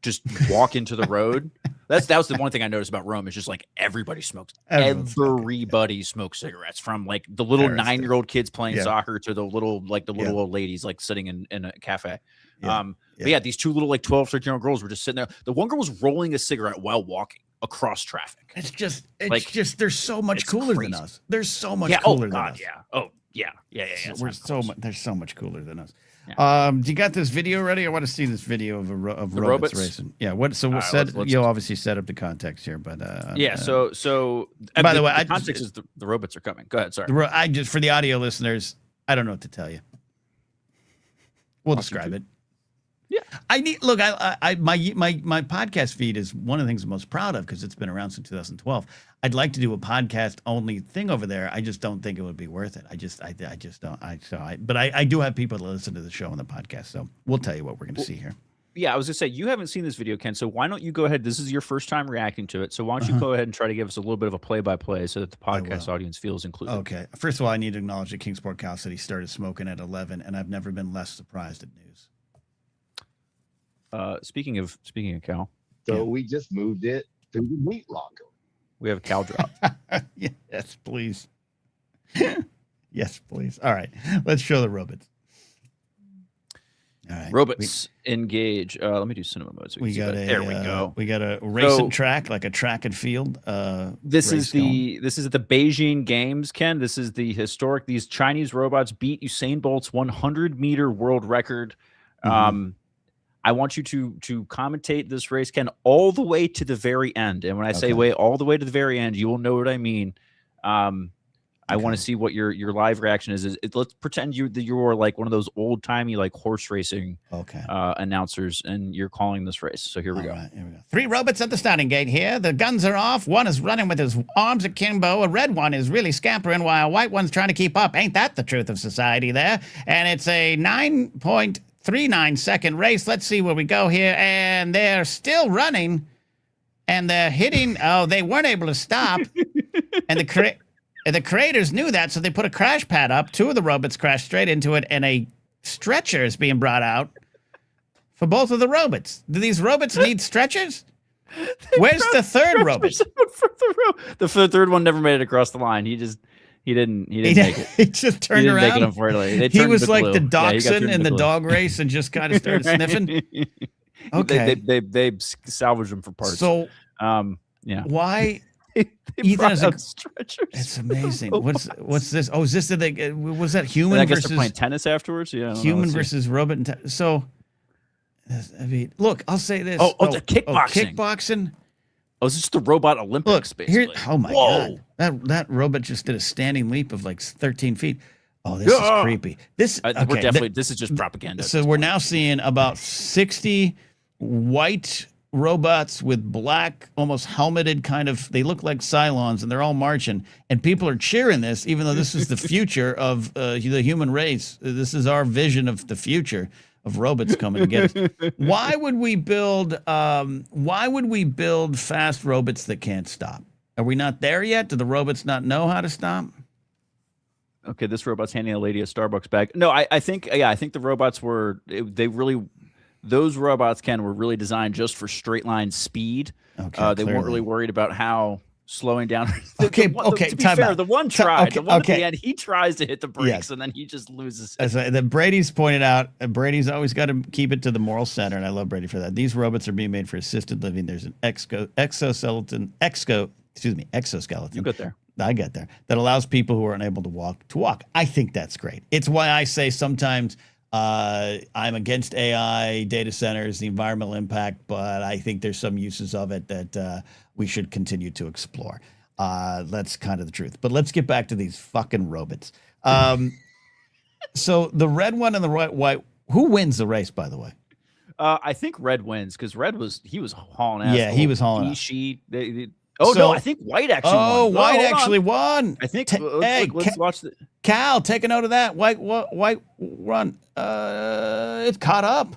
just walk into the road. That was the one thing I noticed about Rome is just like everybody smokes. Everybody smokes cigarettes, from like the little 9-year-old kids playing soccer to the little old ladies like sitting in a cafe. But yeah, these two little like 12, 13-year-old girls were just sitting there. The one girl was rolling a cigarette while walking across traffic. It's just they're so much cooler than us. They're so much cooler than us. Yeah. Oh, yeah. They're so much cooler than us. Yeah. Do you got this video ready? I want to see this video of robots racing. Yeah. You'll obviously set up the context here, but So by the way, the context is the robots are coming. Go ahead. Sorry. I just, for the audio listeners, I don't know what to tell you. We'll describe it. Yeah. My podcast feed is one of the things I'm most proud of because it's been around since 2012. I'd like to do a podcast only thing over there. I just don't think it would be worth it. I just don't. But I do have people that listen to the show on the podcast, so we'll tell you what we're going to see here. Yeah, I was gonna say you haven't seen this video, Ken. So why don't you go ahead? This is your first time reacting to it, so why don't you go ahead and try to give us a little bit of a play-by-play so that the podcast audience feels included. Okay. First of all, I need to acknowledge that Kingsport Cal said he started smoking at 11, and I've never been less surprised at news. Speaking of Cal, so we just moved it to the meat locker. We have a Cal drop. Yes, please. Yes, please. All right, let's show the robots. All right, robots engage. Let me do cinema mode. So there we go. We got a racing track, like a track and field. This is at the Beijing Games, Ken. This is the historic. These Chinese robots beat Usain Bolt's 100-meter world record. I want you to commentate this race, Ken, all the way to the very end. And when I say all the way to the very end, you will know what I mean. I want to see what your live reaction is. Let's pretend you're like one of those old timey like horse racing announcers, and you're calling this race. So here we go. Right, here we go. 3 robots at the starting gate here. The guns are off. One is running with his arms akimbo. A red one is really scampering while a white one's trying to keep up. Ain't that the truth of society there? And it's a 9.39 second race. Let's see where we go here. And they're still running. And they're hitting. Oh, they weren't able to stop. And the creators knew that, so they put a crash pad up. 2 of the robots crashed straight into it, and a stretcher is being brought out for both of the robots. Do these robots need stretchers? Where's the third robot? The third one never made it across the line. He didn't make it. He just turned around. Make it, unfortunately. He was like the dachshund in the dog race and just kind of started sniffing. Okay. They salvaged them for parts. So, why? Ethan is stretchers. It's amazing. What's this? Oh, is this was that human and I guess versus they're playing tennis afterwards? Yeah. Human versus robot. So, I mean, look, I'll say this. The kickboxing. Kickboxing. Oh, is this the robot Olympics? Look, here. Oh my God. That robot just did a standing leap of like 13 feet. Oh, this is creepy. This we're definitely. This is just propaganda. So we're now seeing about 60 white robots with black, almost helmeted kind of, they look like Cylons, and they're all marching, and people are cheering this, even though this is the future of the human race. This is our vision of the future of robots coming to get us. Why would we build fast robots that can't stop? Are we not there yet? Do the robots not know how to stop? Okay, this robot's handing a lady a Starbucks bag. No, I think the robots those robots, Ken, were really designed just for straight line speed. Okay, they weren't really worried about how slowing down. To be fair, the one tried. The one at the end, he tries to hit the brakes, and then he just loses. That Brady's pointed out, Brady's always got to keep it to the moral center, and I love Brady for that. These robots are being made for assisted living. There's an exoskeleton. You get there. I get there. That allows people who are unable to walk. I think that's great. It's why I say sometimes I'm against AI, data centers, the environmental impact, but I think there's some uses of it that we should continue to explore. That's kind of the truth. But let's get back to these fucking robots. So the red one and the white, who wins the race, by the way? I think red wins because red was hauling ass. Yeah, he was hauling ass. No, I think white actually won. Oh, white actually won. I think. Let's watch the. Cal, take a note of that. White run. It's caught up.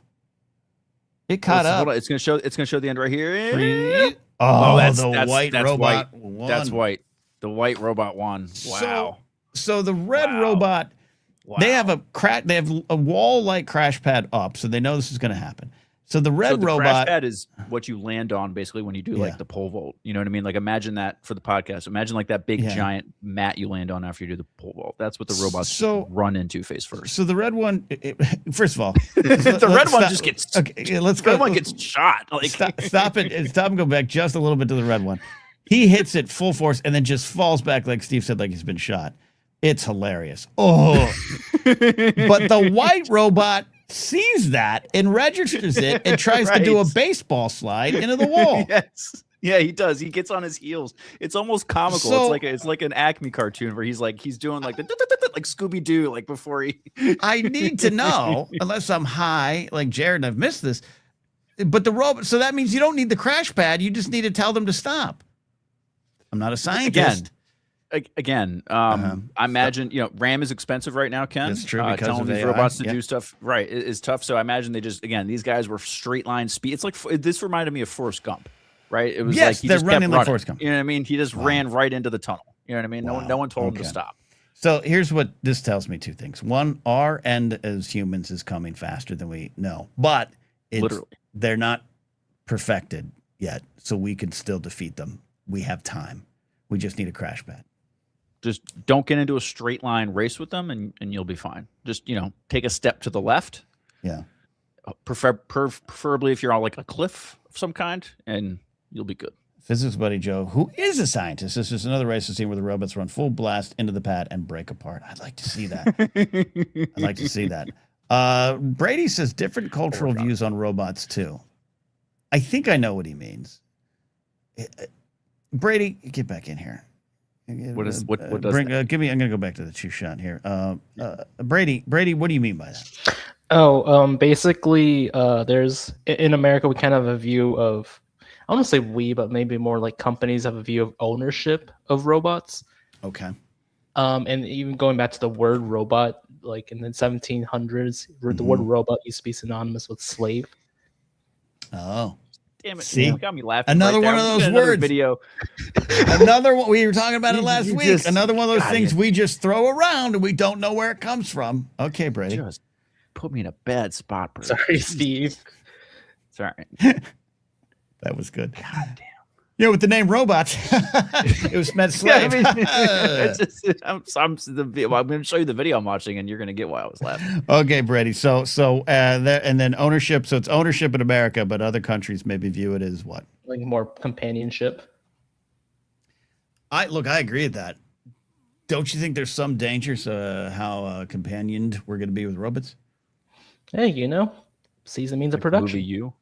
It caught up. Hold on. It's gonna show the end right here. That's white robot won. That's white. The white robot won. Wow. So the red robot, they have a wall-like crash pad up, so they know this is going to happen. So the red robot crash pad is what you land on basically when you do like the pole vault. You know what I mean? Like imagine that for the podcast. Imagine like that big giant mat you land on after you do the pole vault. That's what the robots run into face first. So the red one, first of all, the red one just gets. Okay, let's go. The red one gets shot. Like stop it. Stop and go back just a little bit to the red one. He hits it full force and then just falls back like Steve said, like he's been shot. It's hilarious. Oh, but the white robot sees that and registers it and tries to do a baseball slide into the wall. Yes. Yeah, he does. He gets on his heels. It's almost comical. So, it's like an Acme cartoon where he's doing like the like Scooby Doo like before he. I need to know, unless I'm high like Jared and I've missed this. But the robot. So that means you don't need the crash pad. You just need to tell them to stop. I'm not a scientist. Again, I imagine RAM is expensive right now, Ken. That's true. Because telling of these AI. robots to do stuff is tough. So I imagine these guys were straight line speed. It's like this reminded me of Forrest Gump, right? It was like they're running like Forrest Gump. You know what I mean? He just ran right into the tunnel. You know what I mean? No one told him to stop. So here's what this tells me: 2 things. One, our end as humans is coming faster than we know, but they're not perfected yet, so we can still defeat them. We have time. We just need a crash pad. Just don't get into a straight line race with them and you'll be fine. Just, take a step to the left. Yeah. Preferably if you're on like a cliff of some kind and you'll be good. Physics buddy Joe, who is a scientist. This is another race scene where the robots run full blast into the pad and break apart. I'd like to see that. Brady says different cultural views on robots too. I think I know what he means. Brady, get back in here. What does that? Give me. I'm gonna go back to the two shot here. Brady, what do you mean by that? Basically, there's in America we kind of have a view of, I don't want to say we, but maybe more like companies have a view of ownership of robots. Okay. And even going back to the word robot, like in the 1700s, the word robot used to be synonymous with slave. Oh. Damn it! See? You got me laughing. Another right one there. of those Another words. Video. Another one. We were talking about it last week. just- Another one of those God, things yeah. we just throw around and we don't know where it comes from. Okay, Brady. Just put me in a bad spot, bro. Sorry, Steve. Sorry. That was good. God damn. Yeah, with the name robots, it was meant slave. Yeah, I mean, it's just, I'm going to show you the video I'm watching, and you're going to get why I was laughing. Okay, Brady. So there, and then ownership. So it's ownership in America, but other countries maybe view it as what? Like more companionship. I agree with that. Don't you think there's some dangers how companioned we're going to be with robots? Hey, season means a Like production. Movie You.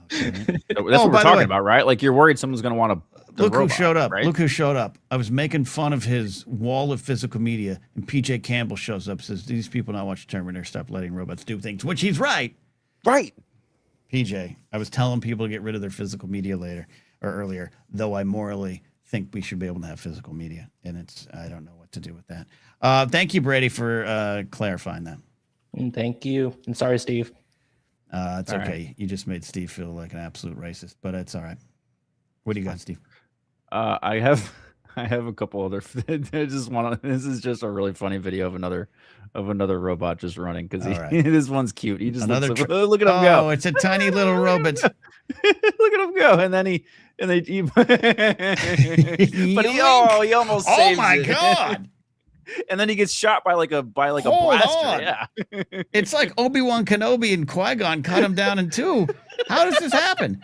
Okay. That's Oh, what we're by the talking way- about, right? Like you're worried someone's going to want to. Look who showed up. Right? Look who showed up. I was making fun of his wall of physical media, and PJ Campbell shows up, says, these people not watch Terminator, stop letting robots do things, which he's right. Right. PJ, I was telling people to get rid of their physical media earlier, though I morally think we should be able to have physical media, and I don't know what to do with that. Thank you, Brady, for clarifying that. And thank you. And sorry, Steve. It's All okay. right. You just made Steve feel like an absolute racist, but it's all right. What do you got, Steve? I have a couple other. This is just a really funny video of another robot just running because All right. this one's cute. He just Another looks, look at him go. Oh, it's a tiny little robot. Look at him go, and then he but he almost Oh saves my it. God. And then he gets shot by like a Hold blaster. on. Yeah. It's like Obi-Wan Kenobi and Qui-Gon cut him down in two. How does this happen?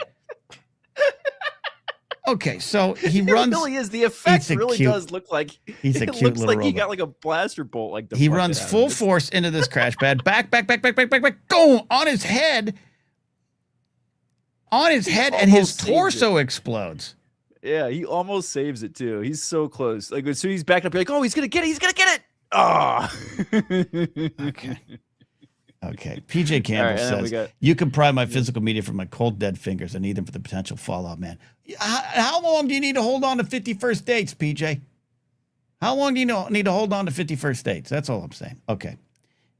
Okay, so he It runs. really is. The effect a really cute- does look like He's a it cute looks little like he robot. got like a blaster bolt. Like He runs full force into this crash pad. Back, go on his head. On his head, and his almost saved torso explodes. Yeah, he almost saves it too. He's so close. Like as soon as he's backed up, you're like, oh, he's gonna get it. He's gonna get it. Oh. Okay. PJ Campbell All right, and then we says, got- you can pry my physical media from my cold, dead fingers. I need them for the potential fallout, man. How long do you need to hold on to 51st dates, PJ? How long do you need to hold on to 51st dates? That's all I'm saying. Okay.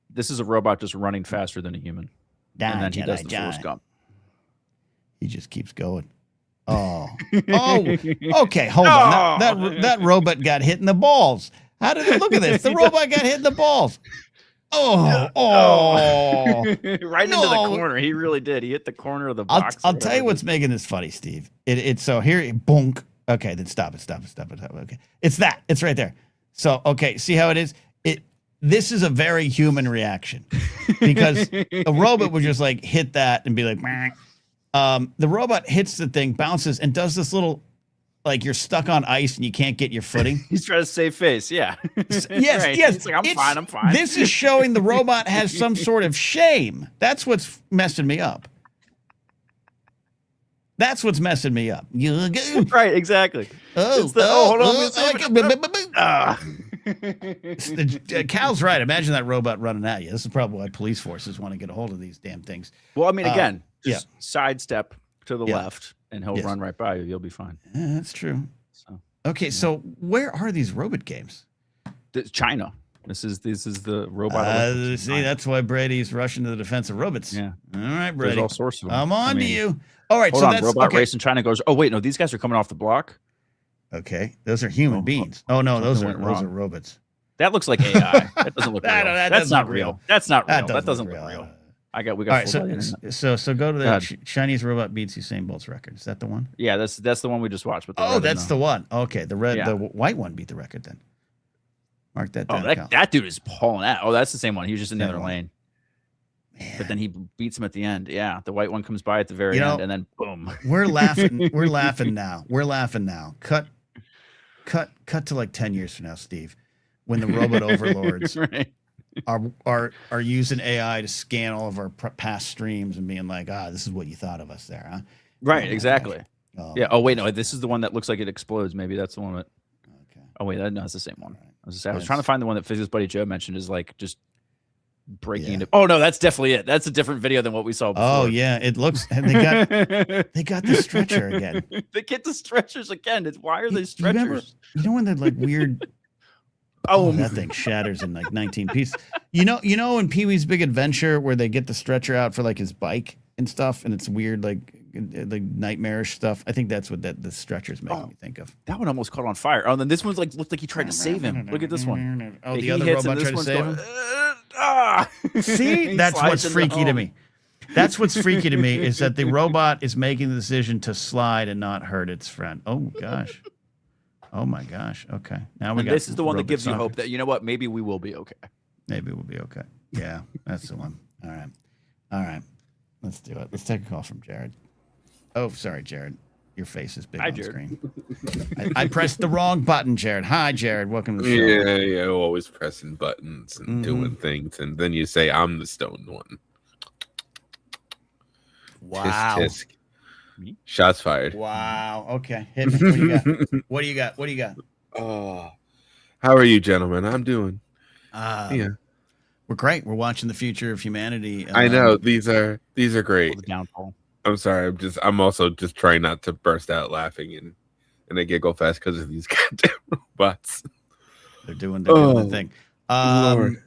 This is a robot just running faster than a human, and then he does the Forrest Gump. He just keeps going. Oh, okay. Hold on. That robot got hit in the balls. How did it look at this? The robot got hit in the balls. Oh, Right into the corner. He really did. He hit the corner of the box. I'll tell you what's making this funny, Steve. It's so here, bonk. Okay, then stop it. Okay, it's that. It's right there. So okay, see how it is. This is a very human reaction because a robot would just like hit that and be like, meh. The robot hits the thing, bounces, and does this little, like you're stuck on ice and you can't get your footing. He's trying to save face. Yeah. Yes, Right. yes. He's like, I'm fine. This is showing the robot has some sort of shame. That's what's messing me up. That's what's messing me up. Right, exactly. Hold on. Cal's right. Imagine that robot running at you. This is probably why police forces want to get a hold of these damn things. Well, I mean, again, yeah. just sidestep to the Yeah. left, and he'll Yes. run right by you. You'll be fine. Yeah, that's true. So, Okay, so where are these robot games? China. This is the robot. Olympics in See, China. that's why Brady's rushing to the defense of robots. Yeah. All right, There's Brady. all sorts of them. I'm on I to mean, you. All right, Hold so on, that's robot okay. race in China goes. Oh wait, no, these guys are coming off the block. Okay, those are human Oh, beings. Oh no, those something are went wrong. robots. That looks like AI. That doesn't look real. That That's doesn't not look real. real. That's not real. That That doesn't look real. We got. All right, full internet. so go to Go the ahead. Chinese robot beats Usain Bolt's record. Is that the one? Yeah, that's the one we just watched. But Oh, that's the one. Okay, the Yeah. white one beat the record then. Mark that Oh, down. Cal. that dude is pulling out. Oh, that's the same one. He was just in the That other one. lane. Man, But then he beats him at the end. Yeah, the white one comes by at the very You know, end, and then boom. we're laughing. We're laughing now. We're laughing now. Cut to like 10 years from now, Steve, when the robot overlords Right. are using AI to scan all of our past streams and being like, this is what you thought of us there, huh? Right, Oh my exactly. Oh, Yeah. Oh wait, no. This is the one that looks like it explodes. Maybe that's the one that. Okay. Oh wait, no, it's the same one. All right. I was trying to find the one that Physics Buddy Joe mentioned is like just breaking Yeah. into. Oh no, that's definitely it. That's a different video than what we saw before. Oh yeah, it looks. And they got the stretcher again. They get the stretchers again. Why are they You stretchers? know when they're like weird. Oh, that thing shatters in like 19 pieces. You know in Pee-wee's Big Adventure where they get the stretcher out for like his bike and stuff, and it's weird, like nightmarish stuff. I think that's what the stretcher's making me think of. That one almost caught on fire. Oh, and then this one's like looked like he tried to save him. Look at this one. Oh, the He other hits robot and this tried to one's save going, him. See, He that's slides what's into freaky to home. me. That's what's freaky to me is that the robot is making the decision to slide and not hurt its friend. Oh gosh. Oh my gosh. Okay. Now we And got this is the one that robot gives you soccer. hope that, you know what, maybe we will be okay. Maybe we'll be okay. Yeah, that's the one. All right. All right. Let's do it. Let's take a call from Jared. Oh, sorry, Jared. Your face is big Hi, on Jared. screen. I pressed the wrong button, Jared. Hi, Jared. Welcome to the show. Yeah, always pressing buttons and doing things, and then you say I'm the stoned one. Wow. Tisk, tisk. Shots fired. Wow. Okay. Hit me. What do you got? What do you got? What do you got? Oh, how are you, gentlemen? I'm doing. Yeah, We're great. We're watching the future of humanity. I know these are great. The downfall. I'm sorry. I'm also just trying not to burst out laughing and I giggle fast because of these goddamn robots. They're doing the thing. Lord.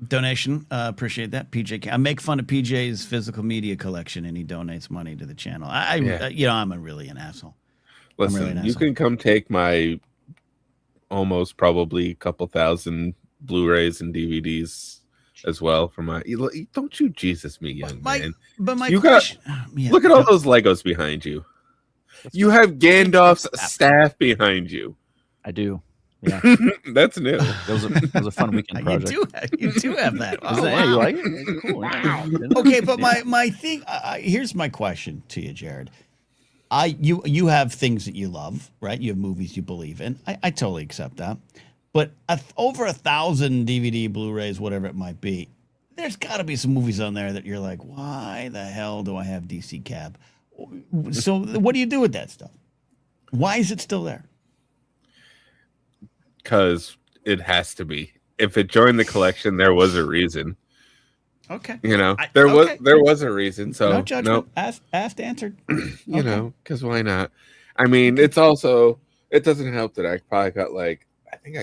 Donation. Appreciate that. PJ. I make fun of PJ's physical media collection, and he donates money to the channel. I'm really an asshole. Listen, really an you asshole. can come take my almost probably a couple thousand Blu-rays and DVDs as well for my. Don't you Jesus me, young man. But my You question. Yeah, Look at all those Legos behind you. You have Gandalf's staff behind you. I do. Yeah. That's new. That was a fun weekend project. You do have that. Oh, Hey, wow. you like it? Cool. Wow. Okay, but my thing. Here's my question to you, Jared. You have things that you love, right? You have movies you believe in. I totally accept that. But over 1,000 DVD, Blu-rays, whatever it might be, there's got to be some movies on there that you're like, why the hell do I have DC Cab? So what do you do with that stuff? Why is it still there? Because it has to be. If it joined the collection, there was a reason. Okay. You know, Okay. there was a reason. So No judgment. Asked, answered. You know, because why not? I mean, it's also, it doesn't help that I probably got I think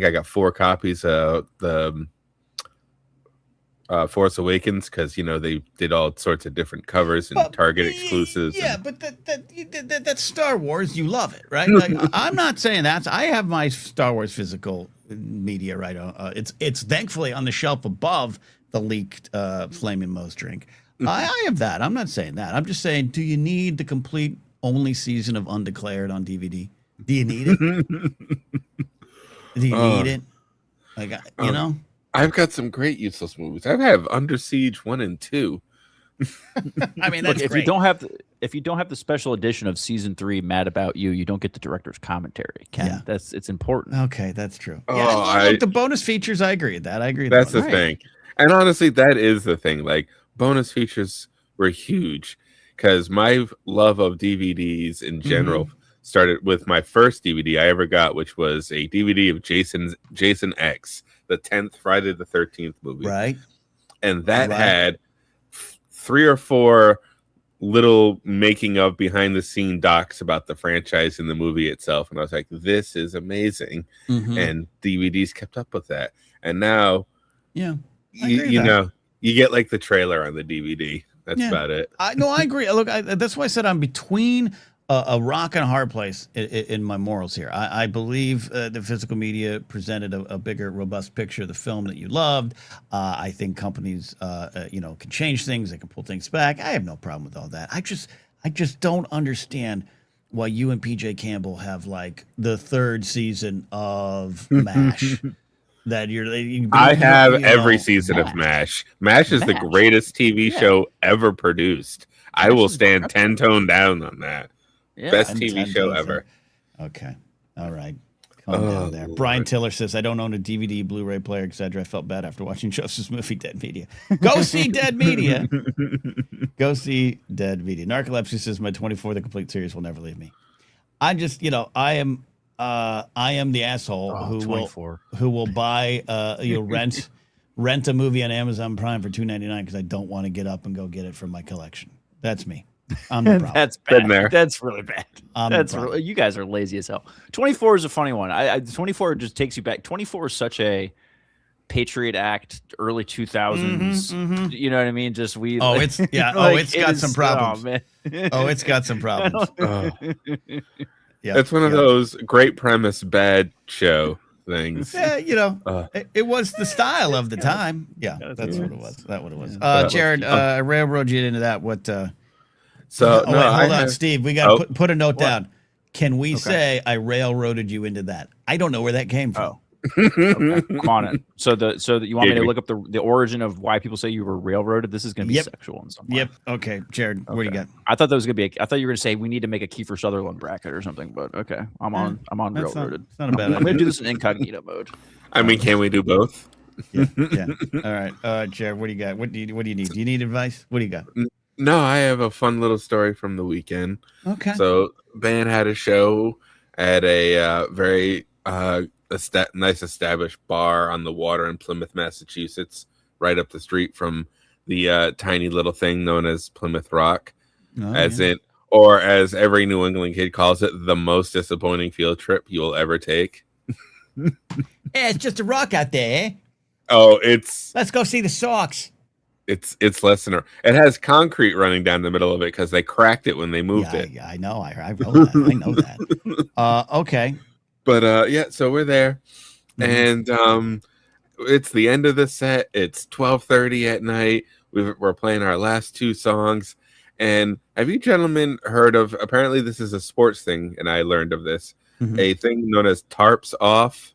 I got 4 copies of the Force Awakens because, they did all sorts of different covers and Target exclusives. Yeah, but that's Star Wars. You love it, right? Like, I'm not saying that. I have my Star Wars physical media right on. It's thankfully on the shelf above the leaked Flaming Moe's drink. I have that. I'm not saying that. I'm just saying, do you need the complete only season of Undeclared on DVD? Do you need it? Do you need it? Like, I've got some great useless movies. I have Under Siege 1 and 2. I mean, that's Look, if great. you don't have the special edition of season 3, Mad About You, you don't get the director's commentary. Ken, Yeah. it's important. Okay, that's true. Oh, Yeah, look, the bonus features, I agree with that. I agree with That's that. the thing. And honestly, that is the thing. Like, bonus features were huge because my love of DVDs in general started with my first DVD I ever got, which was a DVD of Jason X, the 10th Friday the 13th movie. Right. And that had 3 or 4 little making of behind the scene docs about the franchise and the movie itself. And I was like, this is amazing. And DVDs kept up with that. And now, you get like the trailer on the DVD. That's about it. I agree. Look, that's why I said I'm between a rock and a hard place in my morals here. I believe the physical media presented a bigger, robust picture of the film that you loved. I think companies, can change things. They can pull things back. I have no problem with all that. I just don't understand why you and PJ Campbell have like the 3rd season of MASH. I have every season of MASH. MASH is the greatest TV show ever produced. I will stand 10 tone down on that. Yeah. Best TV show ever. Okay. All right. Calm down there. Lord. Brian Tiller says, I don't own a DVD, Blu-ray player, etc. I felt bad after watching Joseph's movie, Dead Media. Go see Dead Media. Go see Dead Media. Narcolepsy says, my 24, the complete series will never leave me. I'm just, I am the asshole who will buy, rent a movie on Amazon Prime for $2.99 because I don't want to get up and go get it from my collection. That's me. I'm the problem. That's Been bad. there. That's really bad. That's really, you guys are lazy as hell. 24 is a funny one. 24 just takes you back. 24 is such a Patriot Act, early 2000s. You know what I mean? Just we. Oh, it's it's got some problems. Oh, man. It's got some problems. Yeah, It's one of those great premise, bad show things. Yeah, it was the style of the time. Yeah, that's what it was. That's what it was. Jared, I railroad you into that. What? So hold on, Steve. We got to put a note down. Can we Okay. say I railroaded you into that? I don't know where that came from. Okay, I'm on it. So you want me to look up the origin of why people say you were railroaded? This is going to be sexual in some way. Yep. Okay, Jared, what do you got? I thought that was going to be. I thought you were going to say we need to make a Kiefer Sutherland bracket or something. But okay, I'm on That's railroaded. It's not a bad I'm going idea. to do this in incognito mode. I mean, can we do both? Yeah. All right, Jared, what do you got? What do you need? Do you need advice? What do you got? No, I have a fun little story from the weekend. Okay. So, band had a show at a very nice established bar on the water in Plymouth, Massachusetts, right up the street from the tiny little thing known as Plymouth Rock, or as every New England kid calls it, the most disappointing field trip you will ever take. Hey, it's just a rock out there. Eh? Oh, Let's go see the Sox. It's less than it has concrete running down the middle of it because they cracked it when they moved it. Yeah, I know. I know that. I know that. Okay. But so we're there, and it's the end of the set. It's 12:30 at night. We're playing our last two songs. And have you gentlemen heard of? Apparently, this is a sports thing, and I learned of this. A thing known as tarps off.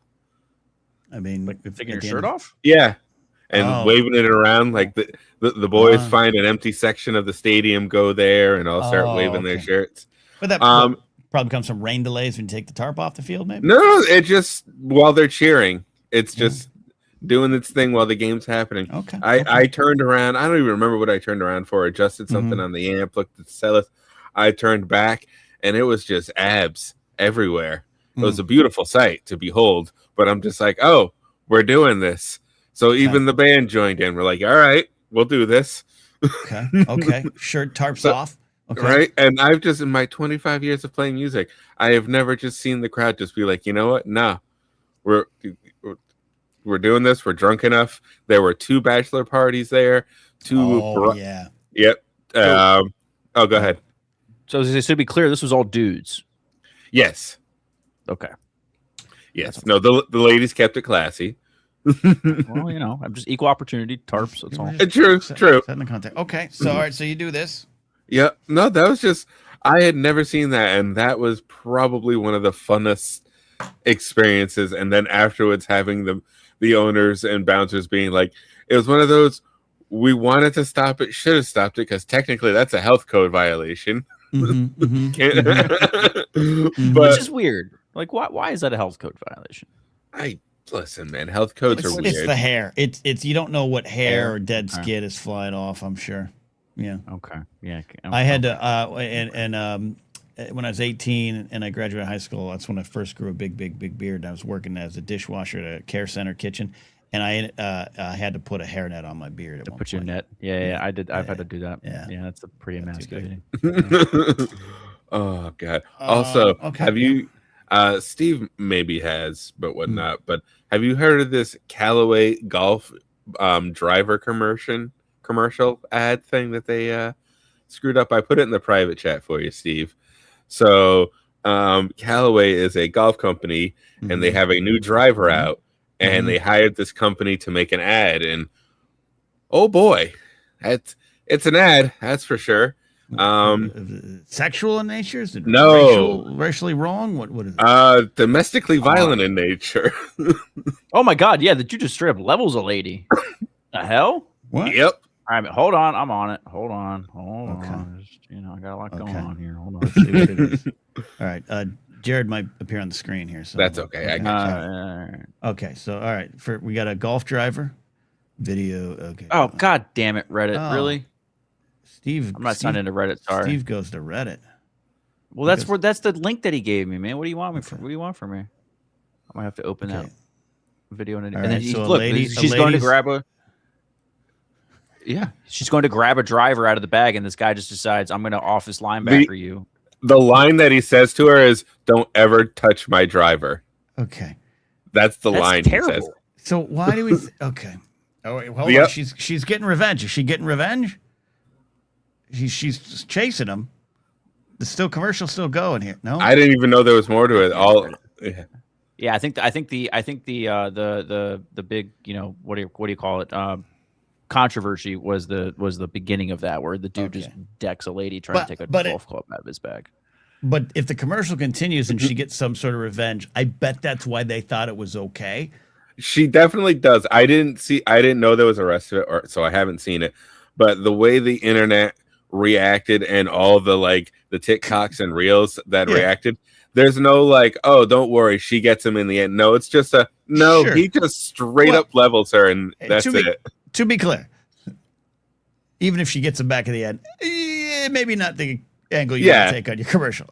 I mean, Like taking your shirt off? Yeah, and waving it around like the boys find an empty section of the stadium, go there, and all start waving their shirts. But that probably comes from rain delays when you take the tarp off the field, maybe? No, it just while they're cheering. It's just doing its thing while the game's happening. Okay. I turned around. I don't even remember what I turned around for. Adjusted something on the amp, looked at the cellist. I turned back, and it was just abs everywhere. It was a beautiful sight to behold. But I'm just like, oh, we're doing this. So even the band joined in. We're like, all right, we'll do this. Okay. Shirt tarps off. Okay. Right. And I've just, in my 25 years of playing music, I have never just seen the crowd just be like, you know what? Nah, we're doing this. We're drunk enough. There were 2 bachelor parties there. Yep. Go ahead. So to be clear, this was all dudes. Yes. Okay. Yes. No, the ladies kept it classy. Well, I'm just equal opportunity tarps. That's all. True. Setting the context. Okay. So, all right. So you do this. Yeah. No, that was just, I had never seen that. And that was probably one of the funnest experiences. And then afterwards, having the owners and bouncers being like, it was one of those, we wanted to stop it, should have stopped it, because technically that's a health code violation. Which is weird. Like, why is that a health code violation? Listen, man, health codes are weird. It's the hair. It's you don't know what hair or dead skin is flying off, I'm sure. Yeah. Okay. Yeah. I had to when I was 18 and I graduated high school, that's when I first grew a big beard. I was working as a dishwasher at a care center kitchen, and I had to put a hairnet on my beard. To put your net. Yeah, I did. I've had to do that. Yeah, that's pretty emasculating. Oh God. Also, have you? Steve maybe has, but whatnot. But have you heard of this Callaway Golf driver commercial ad thing that they screwed up? I put it in the private chat for you, Steve. So Callaway is a golf company, and they have a new driver out, and they hired this company to make an ad. And oh boy, it's an ad, that's for sure. Sexual in nature? Is it racially wrong? What is it? Domestically violent in nature. Oh my God, yeah, that you just straight up levels a lady. The hell? What? Yep. All right, hold on, I'm on it. Hold on. Just, I got a lot going on here. Hold on. Let's see what it is. All right. Jared might appear on the screen here. So That's okay. I got you. Okay, so all right, we got a golf driver video. Okay. Oh God damn it, Reddit! Oh. Really? Steve, I'm not signed into Reddit. Sorry. Steve goes to Reddit. Well, that's the link that he gave me, man. What do you want me for? What do you want from me? I might have to open that video and then so look. She's going to grab a. Yeah, she's going to grab a driver out of the bag, and this guy just decides, I'm going to office linebacker you. The line that he says to her is, "Don't ever touch my driver." Okay. That's the line terrible. he says. So why do we? Okay. Oh wait, hold on. She's getting revenge. Is she getting revenge? She's chasing him. The commercial still going here. No, I didn't even know there was more to it. Yeah, I think the big, what do you call it? Controversy was the beginning of that, where the dude just decks a lady trying to take a golf club out of his bag. But if the commercial continues and she gets some sort of revenge, I bet that's why they thought it was okay. She definitely does. I didn't know there was a rest of it, so I haven't seen it. But the way the internet reacted and all the the TikToks and reels that reacted, there's no oh, don't worry, she gets him in the end. No, it's just he just straight up levels her, and that's it. To be clear, even if she gets him back at the end, maybe not the angle you want to take on your commercial.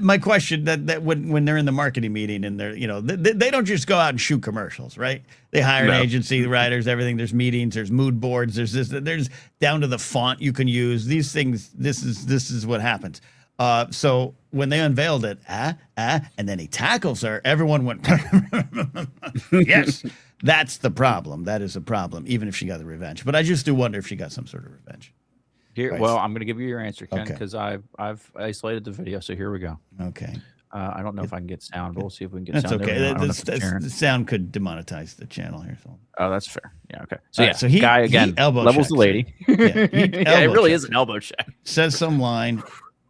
My question that when they're in the marketing meeting and they're they don't just go out and shoot commercials, right? They hire an agency, writers, everything. There's meetings, there's mood boards, there's down to the font you can use. These things. This is what happens. So when they unveiled it, and then he tackles her, everyone went, yes. That's the problem. That is a problem, even if she got the revenge. But I just do wonder if she got some sort of revenge. Here, well, I'm going to give you your answer, Ken, because I've isolated the video. So here we go. Okay. I don't know if I can get sound, but we'll see if we can get that's sound. That's okay. The sound could demonetize the channel here. So. Oh, that's fair. Yeah. Okay. So so he guy again levels the lady. It really is an elbow check. Says some line.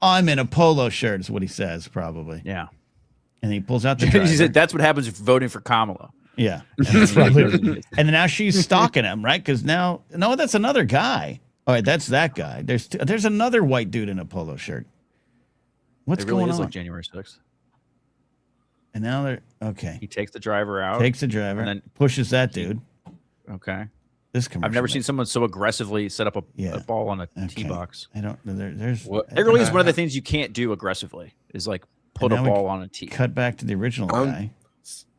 I'm in a polo shirt is what he says probably. Yeah. And he pulls out the driver. He said that's what happens if voting for Kamala. Yeah. And then now she's stalking him, right? Because no, that's another guy. All right, that's that guy. There's another white dude in a polo shirt. What's going on? Like January 6th. And now they're okay. He takes the driver out. Takes the driver and then pushes that dude. Okay. This commercial. I've never seen someone so aggressively set up a ball on a tee box. I don't. There's. It really is one of the things you can't do aggressively. Is put a ball on a tee. Cut back to the original guy.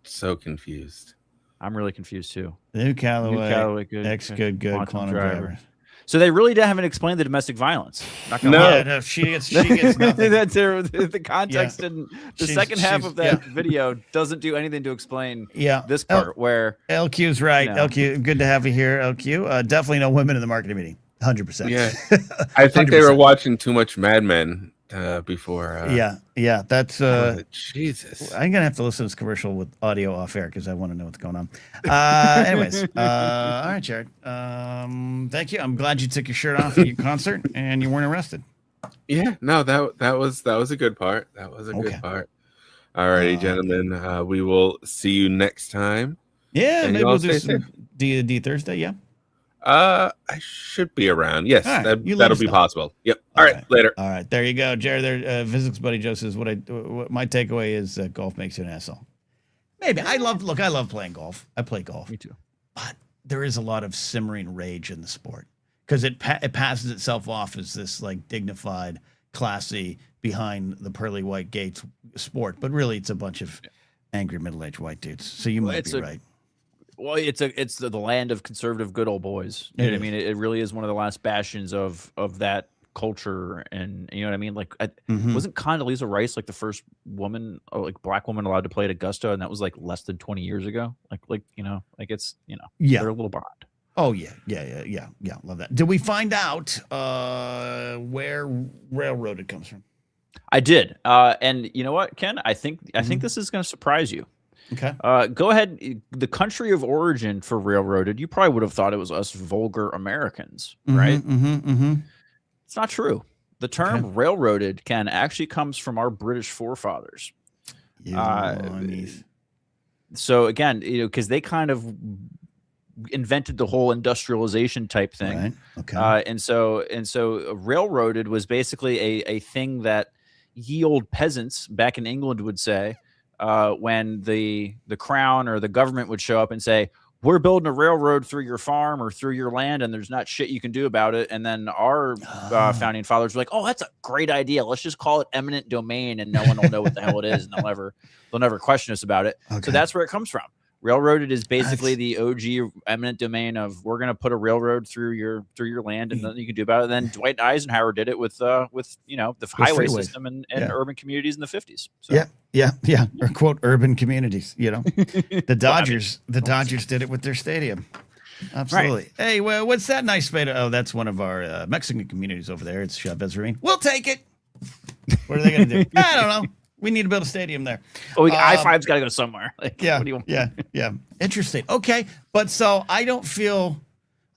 So confused. I'm really confused too. New Callaway good quantum driver. So they really haven't explained the domestic violence. Not gonna lie. No, she gets nothing. The context didn't. The second half of that video doesn't do anything to explain this part where LQ's right. LQ, good to have you here. LQ, definitely no women in the marketing meeting. 100%. Yeah, I think 100%. They were watching too much Mad Men before. That's Jesus. I'm gonna have to listen to this commercial with audio off air because I want to know what's going on. Anyways, all right, Jared. Thank you. I'm glad you took your shirt off at your concert and you weren't arrested. Yeah, no, that was a good part. That was a good part. All righty, gentlemen. We will see you next time. Yeah, maybe we'll do some D Thursday. Yeah. I should be around. Yes, that'll be possible. Yep. All right, later. All right, there you go, Jared. There, physics buddy Joe says what my takeaway is: golf makes you an asshole. Maybe I love playing golf. I play golf. Me too. But there is a lot of simmering rage in the sport because it passes itself off as this dignified, classy, behind the pearly white gates sport, but really it's a bunch of angry middle-aged white dudes. So you might be right. Well, it's the land of conservative good old boys. You know what I mean? It really is one of the last bastions of that culture, and you know what I mean? Wasn't Condoleezza Rice the first woman, black woman allowed to play at Augusta, and that was less than 20 years ago? It's they're a little behind. Oh yeah. Love that. Did we find out where railroaded comes from? I did, and you know what, Ken? I think this is going to surprise you. Okay. Go ahead. The country of origin for railroaded, you probably would have thought it was us vulgar Americans, right? It's not true. The term railroaded, Ken, actually comes from our British forefathers. So again, because they kind of invented the whole industrialization type thing. Right. Okay. And so railroaded was basically a thing that ye old peasants back in England would say when the crown or the government would show up and say, we're building a railroad through your farm or through your land, and there's not shit you can do about it. And then our founding fathers were like, oh, that's a great idea. Let's just call it eminent domain, and no one will know what the hell it is, and they'll never question us about it. Okay. So that's where it comes from. Railroaded is basically the OG eminent domain of we're going to put a railroad through your land, and nothing you can do about it. And then Dwight Eisenhower did it with the highway system and urban communities in the 50s. So. Yeah. Or quote urban communities. The Dodgers did it with their stadium. Absolutely. Right. Hey, well, what's that nice spade? Oh, that's one of our Mexican communities over there. It's Chavez Ravine. We'll take it. What are they going to do? I don't know. We need to build a stadium there. Oh, I-5's got to go somewhere. Like, yeah, what do you want? yeah. Interesting. Okay, but so I feel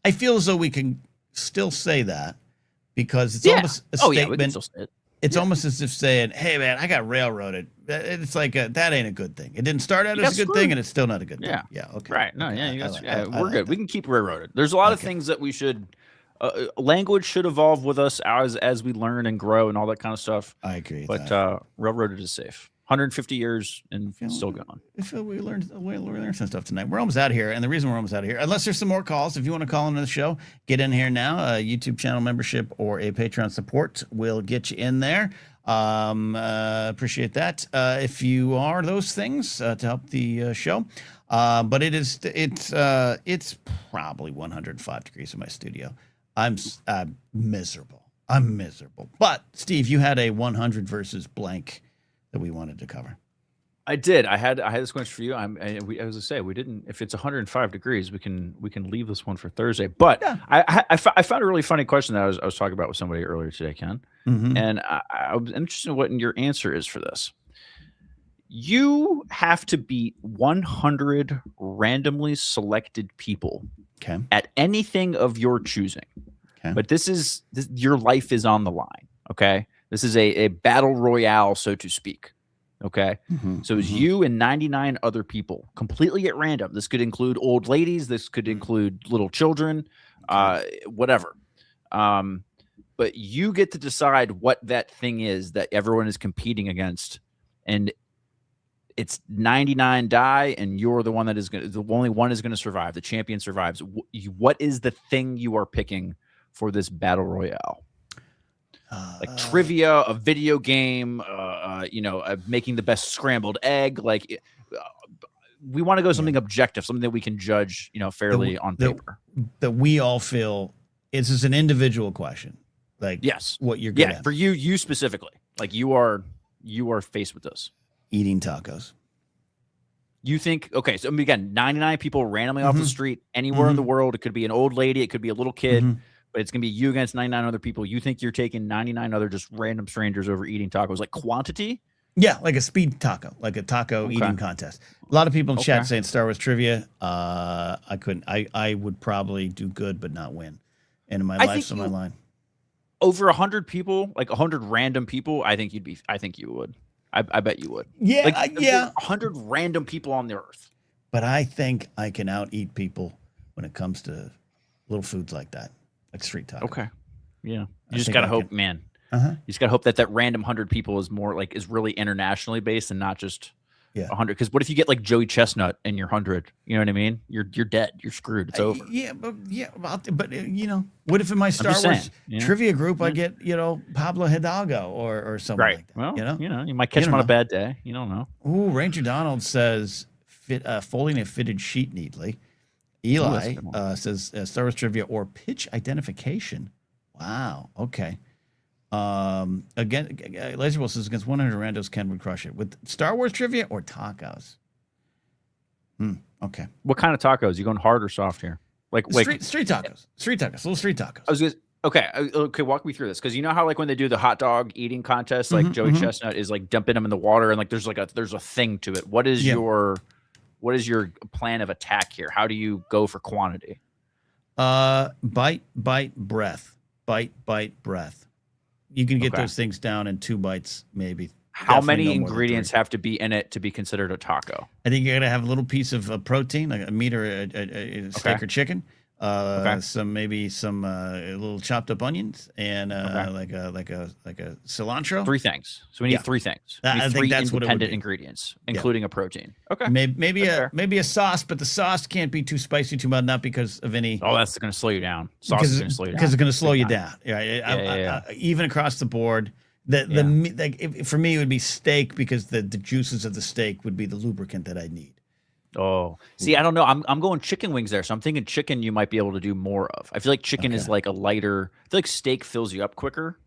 as though we can still say that because it's almost a statement. We can still say it. It's almost as if saying, "Hey, man, I got railroaded." It's like that ain't a good thing. It didn't start out as a good thing, and it's still not a good thing. Yeah. Okay. Right. No. We're good. We can keep railroaded. There's a lot of things that we should. Language should evolve with us as we learn and grow and all that kind of stuff. I agree. But railroaded is safe. 150 years and still going. I feel we learned some stuff tonight. We're almost out of here, and the reason we're almost out of here, unless there's some more calls, if you want to call into the show, get in here now. A YouTube channel membership or a Patreon support will get you in there. Appreciate that. If you are those things to help the show. But it's probably 105 degrees in my studio. I'm miserable. But Steve, you had a 100 versus blank that we wanted to cover. I did. I had this question for you. I was going to say we didn't. If it's 105 degrees, we can leave this one for Thursday. But yeah. I found a really funny question that I was talking about with somebody earlier today, Ken. Mm-hmm. And I was interested in what your answer is for this. You have to beat 100 randomly selected people at anything of your choosing. Okay. But your life is on the line. Okay. This is a battle royale, so to speak. Okay. Mm-hmm. So it's you and 99 other people completely at random. This could include old ladies. This could include little children, whatever. But you get to decide what that thing is that everyone is competing against. And it's 99 die, and you're the one the only one is going to survive. The champion survives. What is the thing you are picking for this battle royale? Like trivia, a video game, making the best scrambled egg. Like we want to go something objective, something that we can judge, fairly on paper. That we all feel it's just an individual question. Like yes, what you're good at. For you specifically. Like you are faced with this. Eating tacos. You think, okay, so again, 99 people randomly off the street, anywhere in the world. It could be an old lady, it could be a little kid, but it's going to be you against 99 other people. You think you're taking 99 other just random strangers over eating tacos, like quantity? Yeah, like a speed taco, like a taco eating contest. A lot of people in chat saying Star Wars trivia. I would probably do good, but not win. And my life's on my line. Over 100 people, like 100 random people, I think you would. I bet you would. Yeah, 100 random people on the earth. But I think I can out-eat people when it comes to little foods like that, like street tacos. Okay. Yeah. You just got to hope, man. You just got to hope that random 100 people is more like is really internationally based and not just 100. Because what if you get like Joey Chestnut and you're 100? You know what I mean? You're dead. You're screwed. It's over. But what if in my Star Wars trivia group I get Pablo Hidalgo or something like that? Well, you might catch him on a bad day. You don't know. Ooh, Ranger Donald says folding a fitted sheet neatly. Eli says Star Wars trivia or pitch identification. Wow. Okay. Again, Laserwolf says against 100 randos, Ken would crush it with Star Wars trivia or tacos. Okay. What kind of tacos? You going hard or soft here? Like street tacos. Little street tacos. I was just okay. Walk me through this because you know how like when they do the hot dog eating contest, like Joey Chestnut is like dumping them in the water and like there's a thing to it. What is your plan of attack here? How do you go for quantity? Bite, breath. Bite, breath. You can get those things down in 2 bites, maybe. How many ingredients have to be in it to be considered a taco? I think you're going to have a little piece of protein, like a meat or a steak or chicken. maybe some little chopped up onions, and like a cilantro. 3 things. So we need Yeah. 3 things. We I need think 3 that's what it would independent be. ingredients, including a protein. Okay. Maybe That's a fair. maybe a sauce, but the sauce can't be too spicy, too much, not because of any. Oh, that's going to slow you down. Sauce is going to slow you down. Because it's going to slow Big you time. down. Yeah, Yeah. even across the board. For me, it would be steak because the juices of the steak would be the lubricant that I need. Oh, see, I don't know. I'm going chicken wings there. So I'm thinking chicken you might be able to do more of. I feel like chicken is like a lighter. I feel like steak fills you up quicker,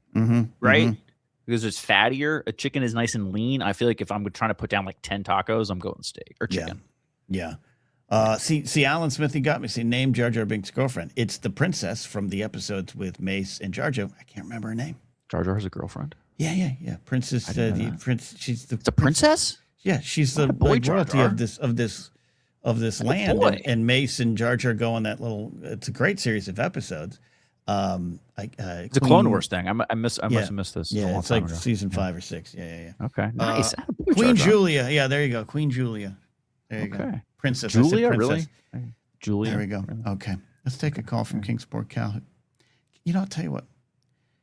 right? Because it's fattier. A chicken is nice and lean. I feel like if I'm trying to put down like 10 tacos, I'm going steak or chicken. Yeah. See, Alan Smith, he got me. See, name Jar Jar Binks' girlfriend. It's the princess from the episodes with Mace and Jar Jar. I can't remember her name. Jar Jar has a girlfriend. Yeah. Princess. She's the It's a princess. Yeah, she's the royalty of this land. And Mace and Jar Jar go on that little. It's a great series of episodes. It's a Clone Wars thing. I must have missed this. Yeah, it's like season 5 or 6. Yeah. Okay, nice. Queen Julia. Yeah, there you go. Queen Julia. There you go. Princess. Julia, princess. really? Julia. There we go. Really? Okay, let's take a call from Kingsport Cal. You know, I'll tell you what.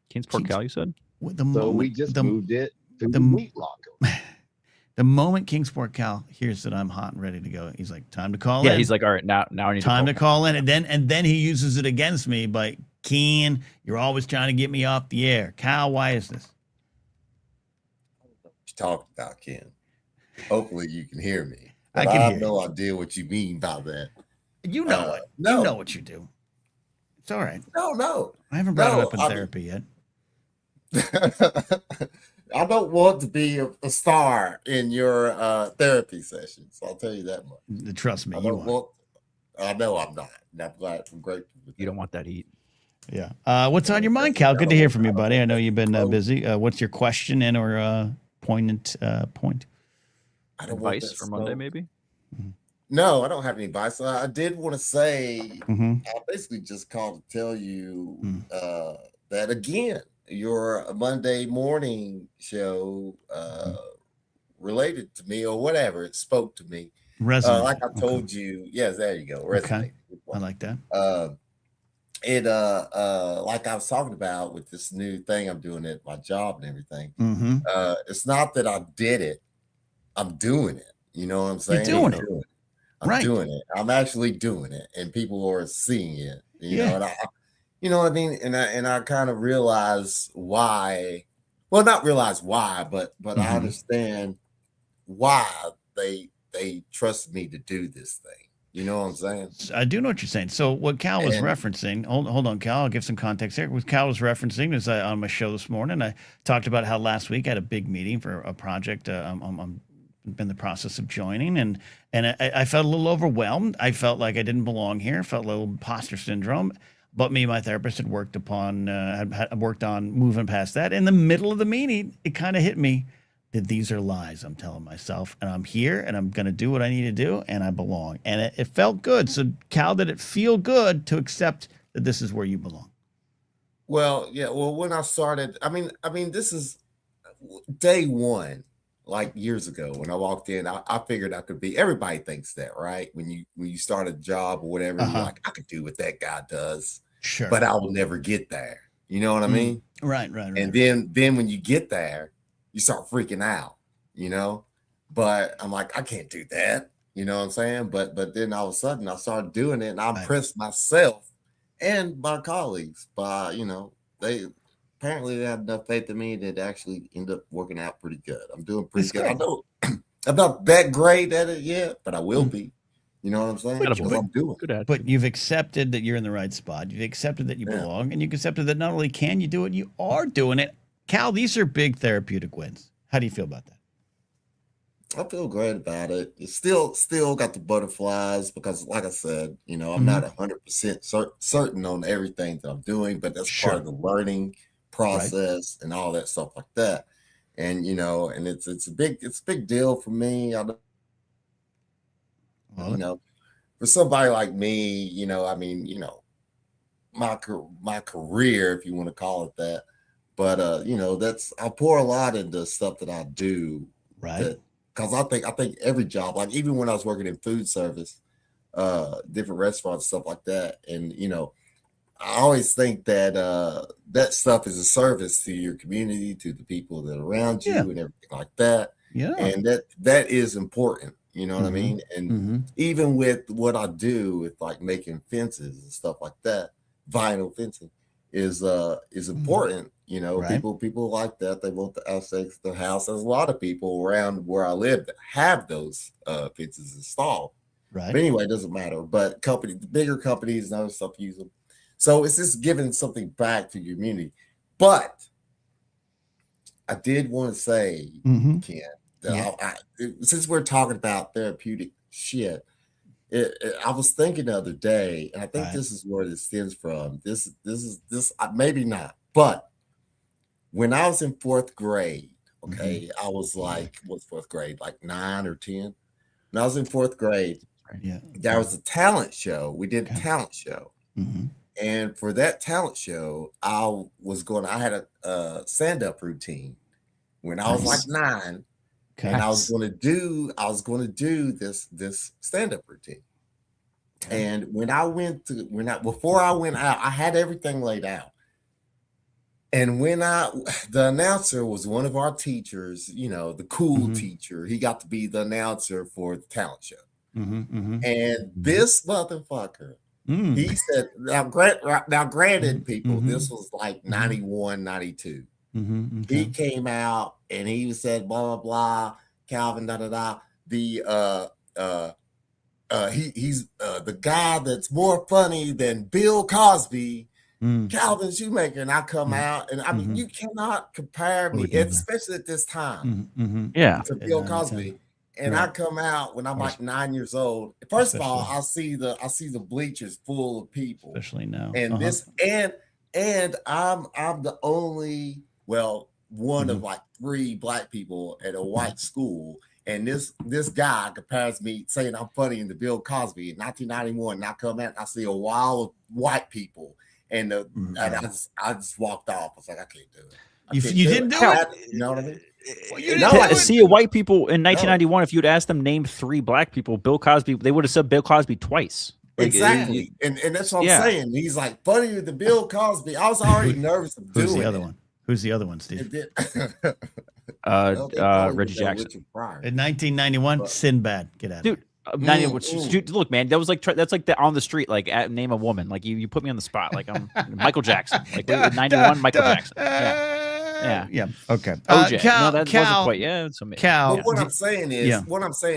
Kingsport Cal, you said? We just moved it to the meat locker. The moment Kingsport Cal hears that I'm hot and ready to go, he's like, "Time to call in." Yeah, he's like, "All right, now I need to call in." And then he uses it against me by, "Keen, you're always trying to get me off the air." Cal, why is this? What you talking about, Ken? Hopefully you can hear me. I But can I hear have no idea what you mean by that. You know it. No. You know what you do. It's all right. No. I haven't brought it up in therapy yet. I don't want to be a star in your therapy sessions. I'll tell you that much. Trust me, I know I'm not. And I'm glad. I'm grateful. You don't want that heat. Yeah. What's on your mind, Cal? Good to hear from you, buddy. I know you've been busy. What's your question and or poignant point? Advice for Monday, maybe? No, I don't have any advice. I did want to say, Mm-hmm. I basically just called to tell you that again, your Monday morning show related to me or whatever. It spoke to me. Resonate. Like I told you. Yes, there you go. Resonate. Okay. I like that. Like I was talking about with this new thing I'm doing at my job and everything. Mm-hmm. It's not that I did it. I'm doing it. You know what I'm saying? You're doing it. I'm doing it. I'm actually doing it, and people are seeing it. You know, and you know what I mean? And I kind of realize why. Well, not realize why, but I understand why they trusted me to do this thing. You know what I'm saying? I do know what you're saying. So what Cal was referencing, hold on, Cal, I'll give some context here. What Cal was referencing is on my show this morning, I talked about how last week I had a big meeting for a project I'm in the process of joining, and I felt a little overwhelmed. I felt like I didn't belong here. Felt a little imposter syndrome. But me and my therapist had worked upon, had worked on moving past that. In the middle of the meeting, it kind of hit me that these are lies I'm telling myself, and I'm here, and I'm going to do what I need to do, and I belong. And it felt good. So, Cal, did it feel good to accept that this is where you belong? Well, yeah. Well, when I started, I mean, this is day one. Like years ago when I walked in, I figured I could be. Everybody thinks that, right? When you start a job or whatever, you're like, I could do what that guy does, sure, but I will never get there. You know what I mean? Right. And then when you get there, you start freaking out. You know, but I'm like, I can't do that. You know what I'm saying? But then all of a sudden, I started doing it, and I impressed myself and my colleagues by apparently they had enough faith in me that actually ended up working out pretty good. I'm doing pretty good. I know I'm not that great at it yet, but I will be. You know what I'm saying? Because I'm doing it. But you've accepted that you're in the right spot. You've accepted that you belong, and you've accepted that not only can you do it, you are doing it. Cal, these are big therapeutic wins. How do you feel about that? I feel great about it. It's still got the butterflies because, like I said, I'm not 100% certain on everything that I'm doing, but that's part of the learning process and all that stuff like that. And and it's a big deal for me. I know, for somebody like me, my career, if you want to call it that. But I pour a lot into stuff that I do, right? Because I think every job, like even when I was working in food service, different restaurants, stuff like that. And I always think that that stuff is a service to your community, to the people that are around you, and everything like that. Yeah. And that is important. You know what I mean? And even with what I do with like making fences and stuff like that, vinyl fencing is important. Right. People like that. They want the aesthetics of the house. There's a lot of people around where I live that have those fences installed. Right. But anyway, it doesn't matter. But the bigger companies and other stuff use them. So it's just giving something back to your community. But I did want to say, Ken, that since we're talking about therapeutic shit, I was thinking the other day, and I think this is where it stems from. This maybe not, but when I was in fourth grade, okay, I was like, what's fourth grade? Like 9 or 10. When I was in fourth grade, there was a talent show. We did a talent show. And for that talent show, I had a stand-up routine when I was like 9. And I was going to do this stand-up routine. And before I went out, I had everything laid out. And the announcer was one of our teachers, the cool teacher. He got to be the announcer for the talent show. And this motherfucker, he said, now granted, people, this was like 91, 92. He came out and he said, blah, blah, blah, Calvin, da, da, da. He's the guy that's more funny than Bill Cosby, Calvin Shoemaker. And I come out, and I mean, you cannot compare me, especially at this time, to Bill Cosby. And I come out when I'm like 9 years old. First of all, I see the bleachers full of people, especially now. And and I'm the only, one of like 3 black people at a white school. And this guy compares me, saying I'm funny in the Bill Cosby in 1991. And I come out and I see a wall of white people, and I just walked off. I was like, I can't do it. You didn't do it. You know what I mean? See white people in 1991. If you'd asked them name 3 black people, Bill Cosby, they would have said Bill Cosby twice. Exactly, and that's what I'm saying. He's like funnier than Bill Cosby. I was already nervous of doing. Who's the other one? Who's the other one, Steve? Reggie Jackson. In 1991, Sinbad. Get out, dude. 91. Dude, look, man, that was like that's like the on the street, like name a woman. Like you put me on the spot. Like I'm Michael Jackson. Like 91, Michael Jackson. Yeah. Okay. OJ. Cal, no, that wasn't quite. Yeah. Cal. But what I'm saying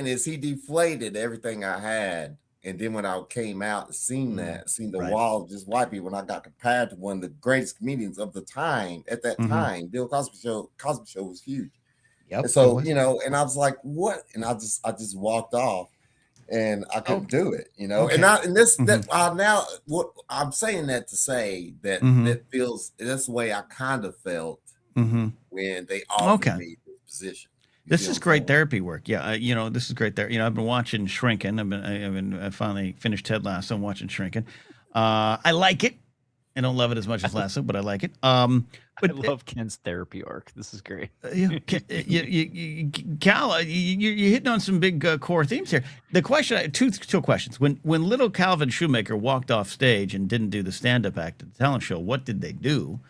is, he deflated everything I had, and then when I came out and seen the wall of just white people, when I got compared to one of the greatest comedians of the time at that time, Bill Cosby show was huge. Yep. And so and I was like, what? And I just walked off. And I couldn't do it, Okay. Now what I'm saying that to say that that feels that's the way I kind of felt when they offered me this position. This is great therapy work. Yeah, this is great there. I've been watching Shrinking. I finally finished Ted Lasso. I'm watching Shrinking. I like it. I don't love it as much as Lasso, but I like it. But I love Ken's therapy arc. This is great. Cal, you're hitting on some big core themes here. The question, two questions. When little Calvin Shoemaker walked off stage and didn't do the stand-up act at the talent show, what did they do?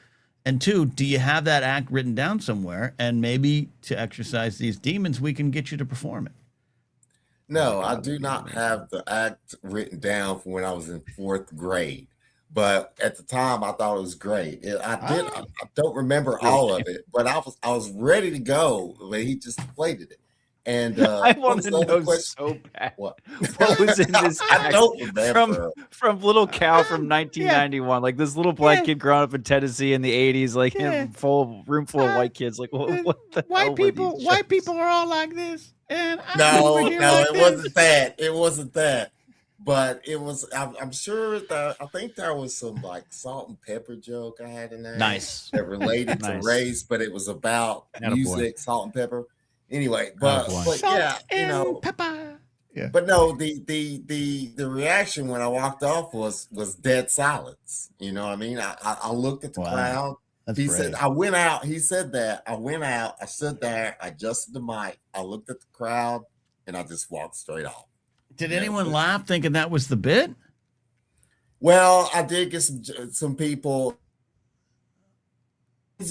And 2, do you have that act written down somewhere? And maybe to exercise these demons, we can get you to perform it. No, I do not have the act written down from when I was in 4th grade. But at the time, I thought it was great. I don't remember all of it, but I was ready to go, but he just deflated it. And I want to know so bad what was in this act. I don't remember. From little Cal from 1991, like this little black kid growing up in Tennessee in the 80s, like him room full of white kids. Like what the white people? White people are all like this. And it wasn't that. It wasn't that. But it was. I'm sure that I think there was some like salt and pepper joke I had in there. Nice. That related to race, but it was about music, salt and pepper. Anyway, but yeah, pepper. Yeah. But no, the reaction when I walked off was dead silence. You know what I mean? I looked at the crowd. He said, I went out. He said that. I went out. I stood there. I adjusted the mic. I looked at the crowd, and I just walked straight off. Did anyone laugh thinking that was the bit? Well, I did get some people.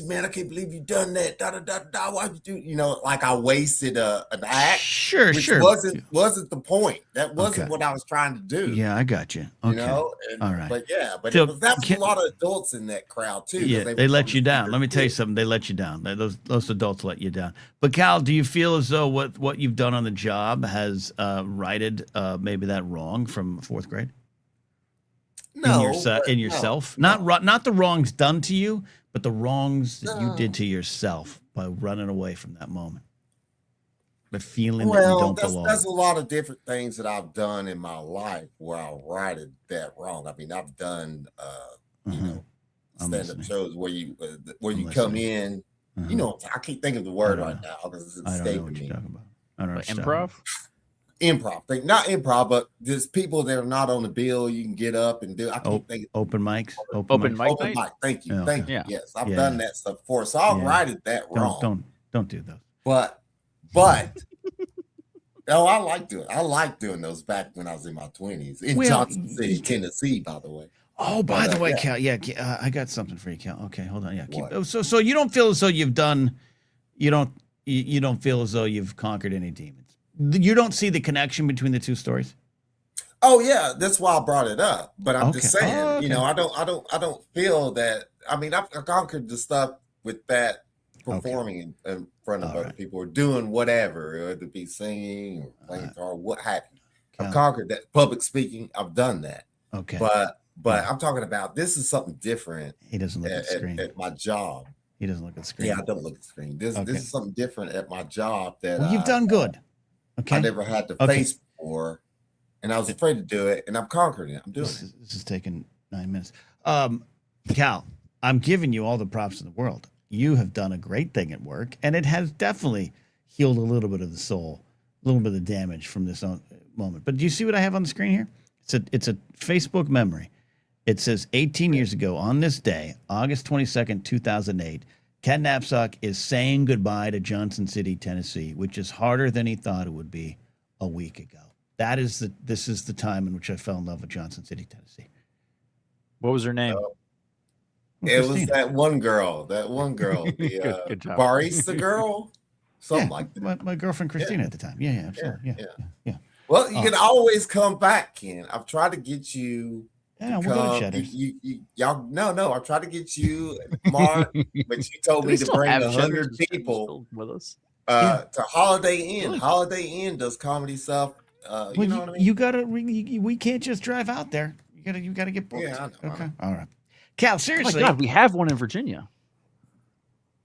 Man, I can't believe you done that. Da da da da. Why'd you do? You know, like I wasted an act. Sure, which sure. wasn't the point. That wasn't what I was trying to do. Yeah, I got you. Okay. You know. All right. But yeah, but So, that was a lot of adults in that crowd too. Yeah, they let you down. Let me tell you something. They let you down. Those adults let you down. But Cal, do you feel as though what you've done on the job has righted maybe that wrong from fourth grade? No, in yourself, not the wrongs done to you, but the wrongs that you did to yourself by running away from that moment, the feeling that you don't belong. There's a lot of different things that I've done in my life where I righted that wrong. I mean, I've done you know, stand-up shows where you come in. You know, I can't think of the word right now because it's escaping me. I don't know. Improv. Improv, not improv, but there's people that are not on the bill. You can get up and do. I can't think of open mics. Open mic. Thank you, thank you. Yeah. Yes, I've done that stuff before, so I righted that wrong. Don't do those. But oh, I like doing those back when I was in my 20s in Johnson City, Tennessee. By the way. Oh, by the way, Cal. Yeah, I got something for you, Cal. Okay, hold on. Yeah, so you don't feel as though you've done. You don't feel as though you've conquered any demons. You don't see the connection between the two stories? Oh yeah, that's why I brought it up. But I'm just saying, you know, I don't feel that. I mean, I conquered the stuff with that performing in front of other people or doing whatever, whether it be singing or playing guitar, what have you. I've conquered that. Public speaking, I've done that. Okay. But I'm talking about this is something different. He doesn't look at the screen. At my job. He doesn't look at the screen. Yeah, I don't look at the screen. This is something different at my job that you've done good. Okay. I never had to face before, and I was afraid to do it, and I'm conquering it. I'm doing it. This is taking 9 minutes. Cal, I'm giving you all the props in the world. You have done a great thing at work, and it has definitely healed a little bit of the soul, a little bit of damage from this moment. But do you see what I have on the screen here? It's a Facebook memory. It says 18 years ago on this day, August 22nd, 2008, Ken Napzok is saying goodbye to Johnson City, Tennessee, which is harder than he thought it would be a week ago. This is the time in which I fell in love with Johnson City, Tennessee. What was her name? It was that one girl, the good job. barista girl, something like that. My girlfriend Christina at the time. Yeah, absolutely. Yeah. Well, you can always come back, Ken. I've tried to get you. Yeah, we'll go to Cheddar's. Y'all, no. I tried to get you, Mark, but you told me to bring 100 people with us to Holiday Inn. Really? Holiday Inn does comedy stuff. You know what I mean? You gotta. We can't just drive out there. You gotta get booked. Yeah, I know. Okay, all right. Cal, seriously. Oh my God, we have one in Virginia.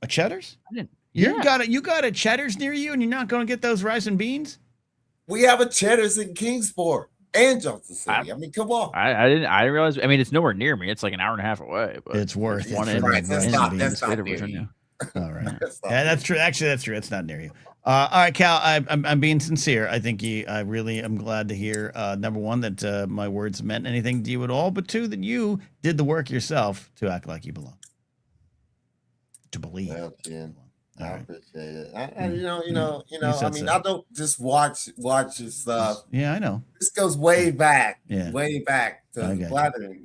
A Cheddar's? I didn't. You got a Cheddar's near you, and you're not going to get those rice and beans? We have a Cheddar's in Kingsport and Johnson City. I mean, come on. I didn't realize. I mean, it's nowhere near me. It's like an hour and a half away. But it's worth it. That's not Virginia. All right. That's true. Actually, that's true. It's not near you. All right, Cal. I'm being sincere. I think I really am glad to hear. Number one, that my words meant anything to you at all, but two, that you did the work yourself to act like you belong. To believe. Well, Jen, I appreciate it. You know. I mean, I don't just watch your stuff. Yeah, I know. This goes way back. Yeah. Way back to Blathering,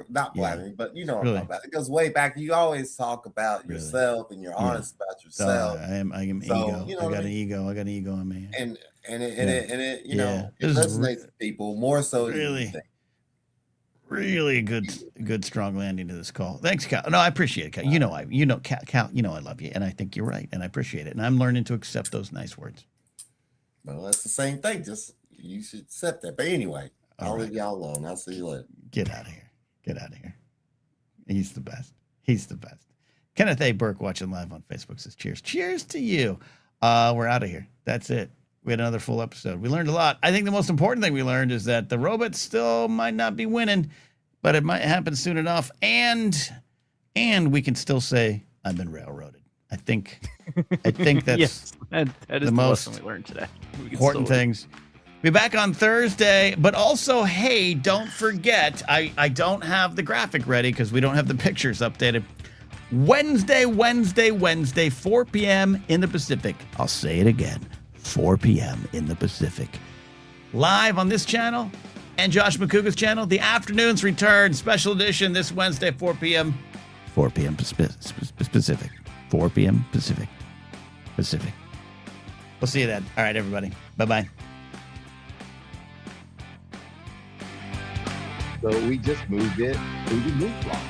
not Blathering, but you know what I'm talking about. It goes way back. You always talk about yourself and you're honest about yourself. I am ego. You know I got an ego. I got an ego on me. And it you know, it resonates with people more so than you think. Really good strong landing to this call. Thanks, Cal. No, I appreciate it, Cal. Cal, I love you, and I think you're right, and I appreciate it. And I'm learning to accept those nice words. Well, that's the same thing. Just you should accept that. But anyway, I'll leave y'all alone. I'll see you later. Get out of here. He's the best. Kenneth A. Burke watching live on Facebook says, cheers. Cheers to you. We're out of here. That's it. We had another full episode. We learned a lot. I think the most important thing we learned is that the robots still might not be winning, but it might happen soon enough. And we can still say, I've been railroaded. I think that's yes, that is the most lesson we learned today. Important things. Be back on Thursday, but also, hey, don't forget, I don't have the graphic ready because we don't have the pictures updated. Wednesday, 4 p.m. in the Pacific. I'll say it again. 4 p.m. in the Pacific. live on this channel and Josh McCouga's channel. The afternoons return, special edition this Wednesday, 4 p.m. 4 p.m. Pacific. 4 p.m. Pacific. We'll see you then. All right, everybody. Bye-bye. So we just moved it to the move block.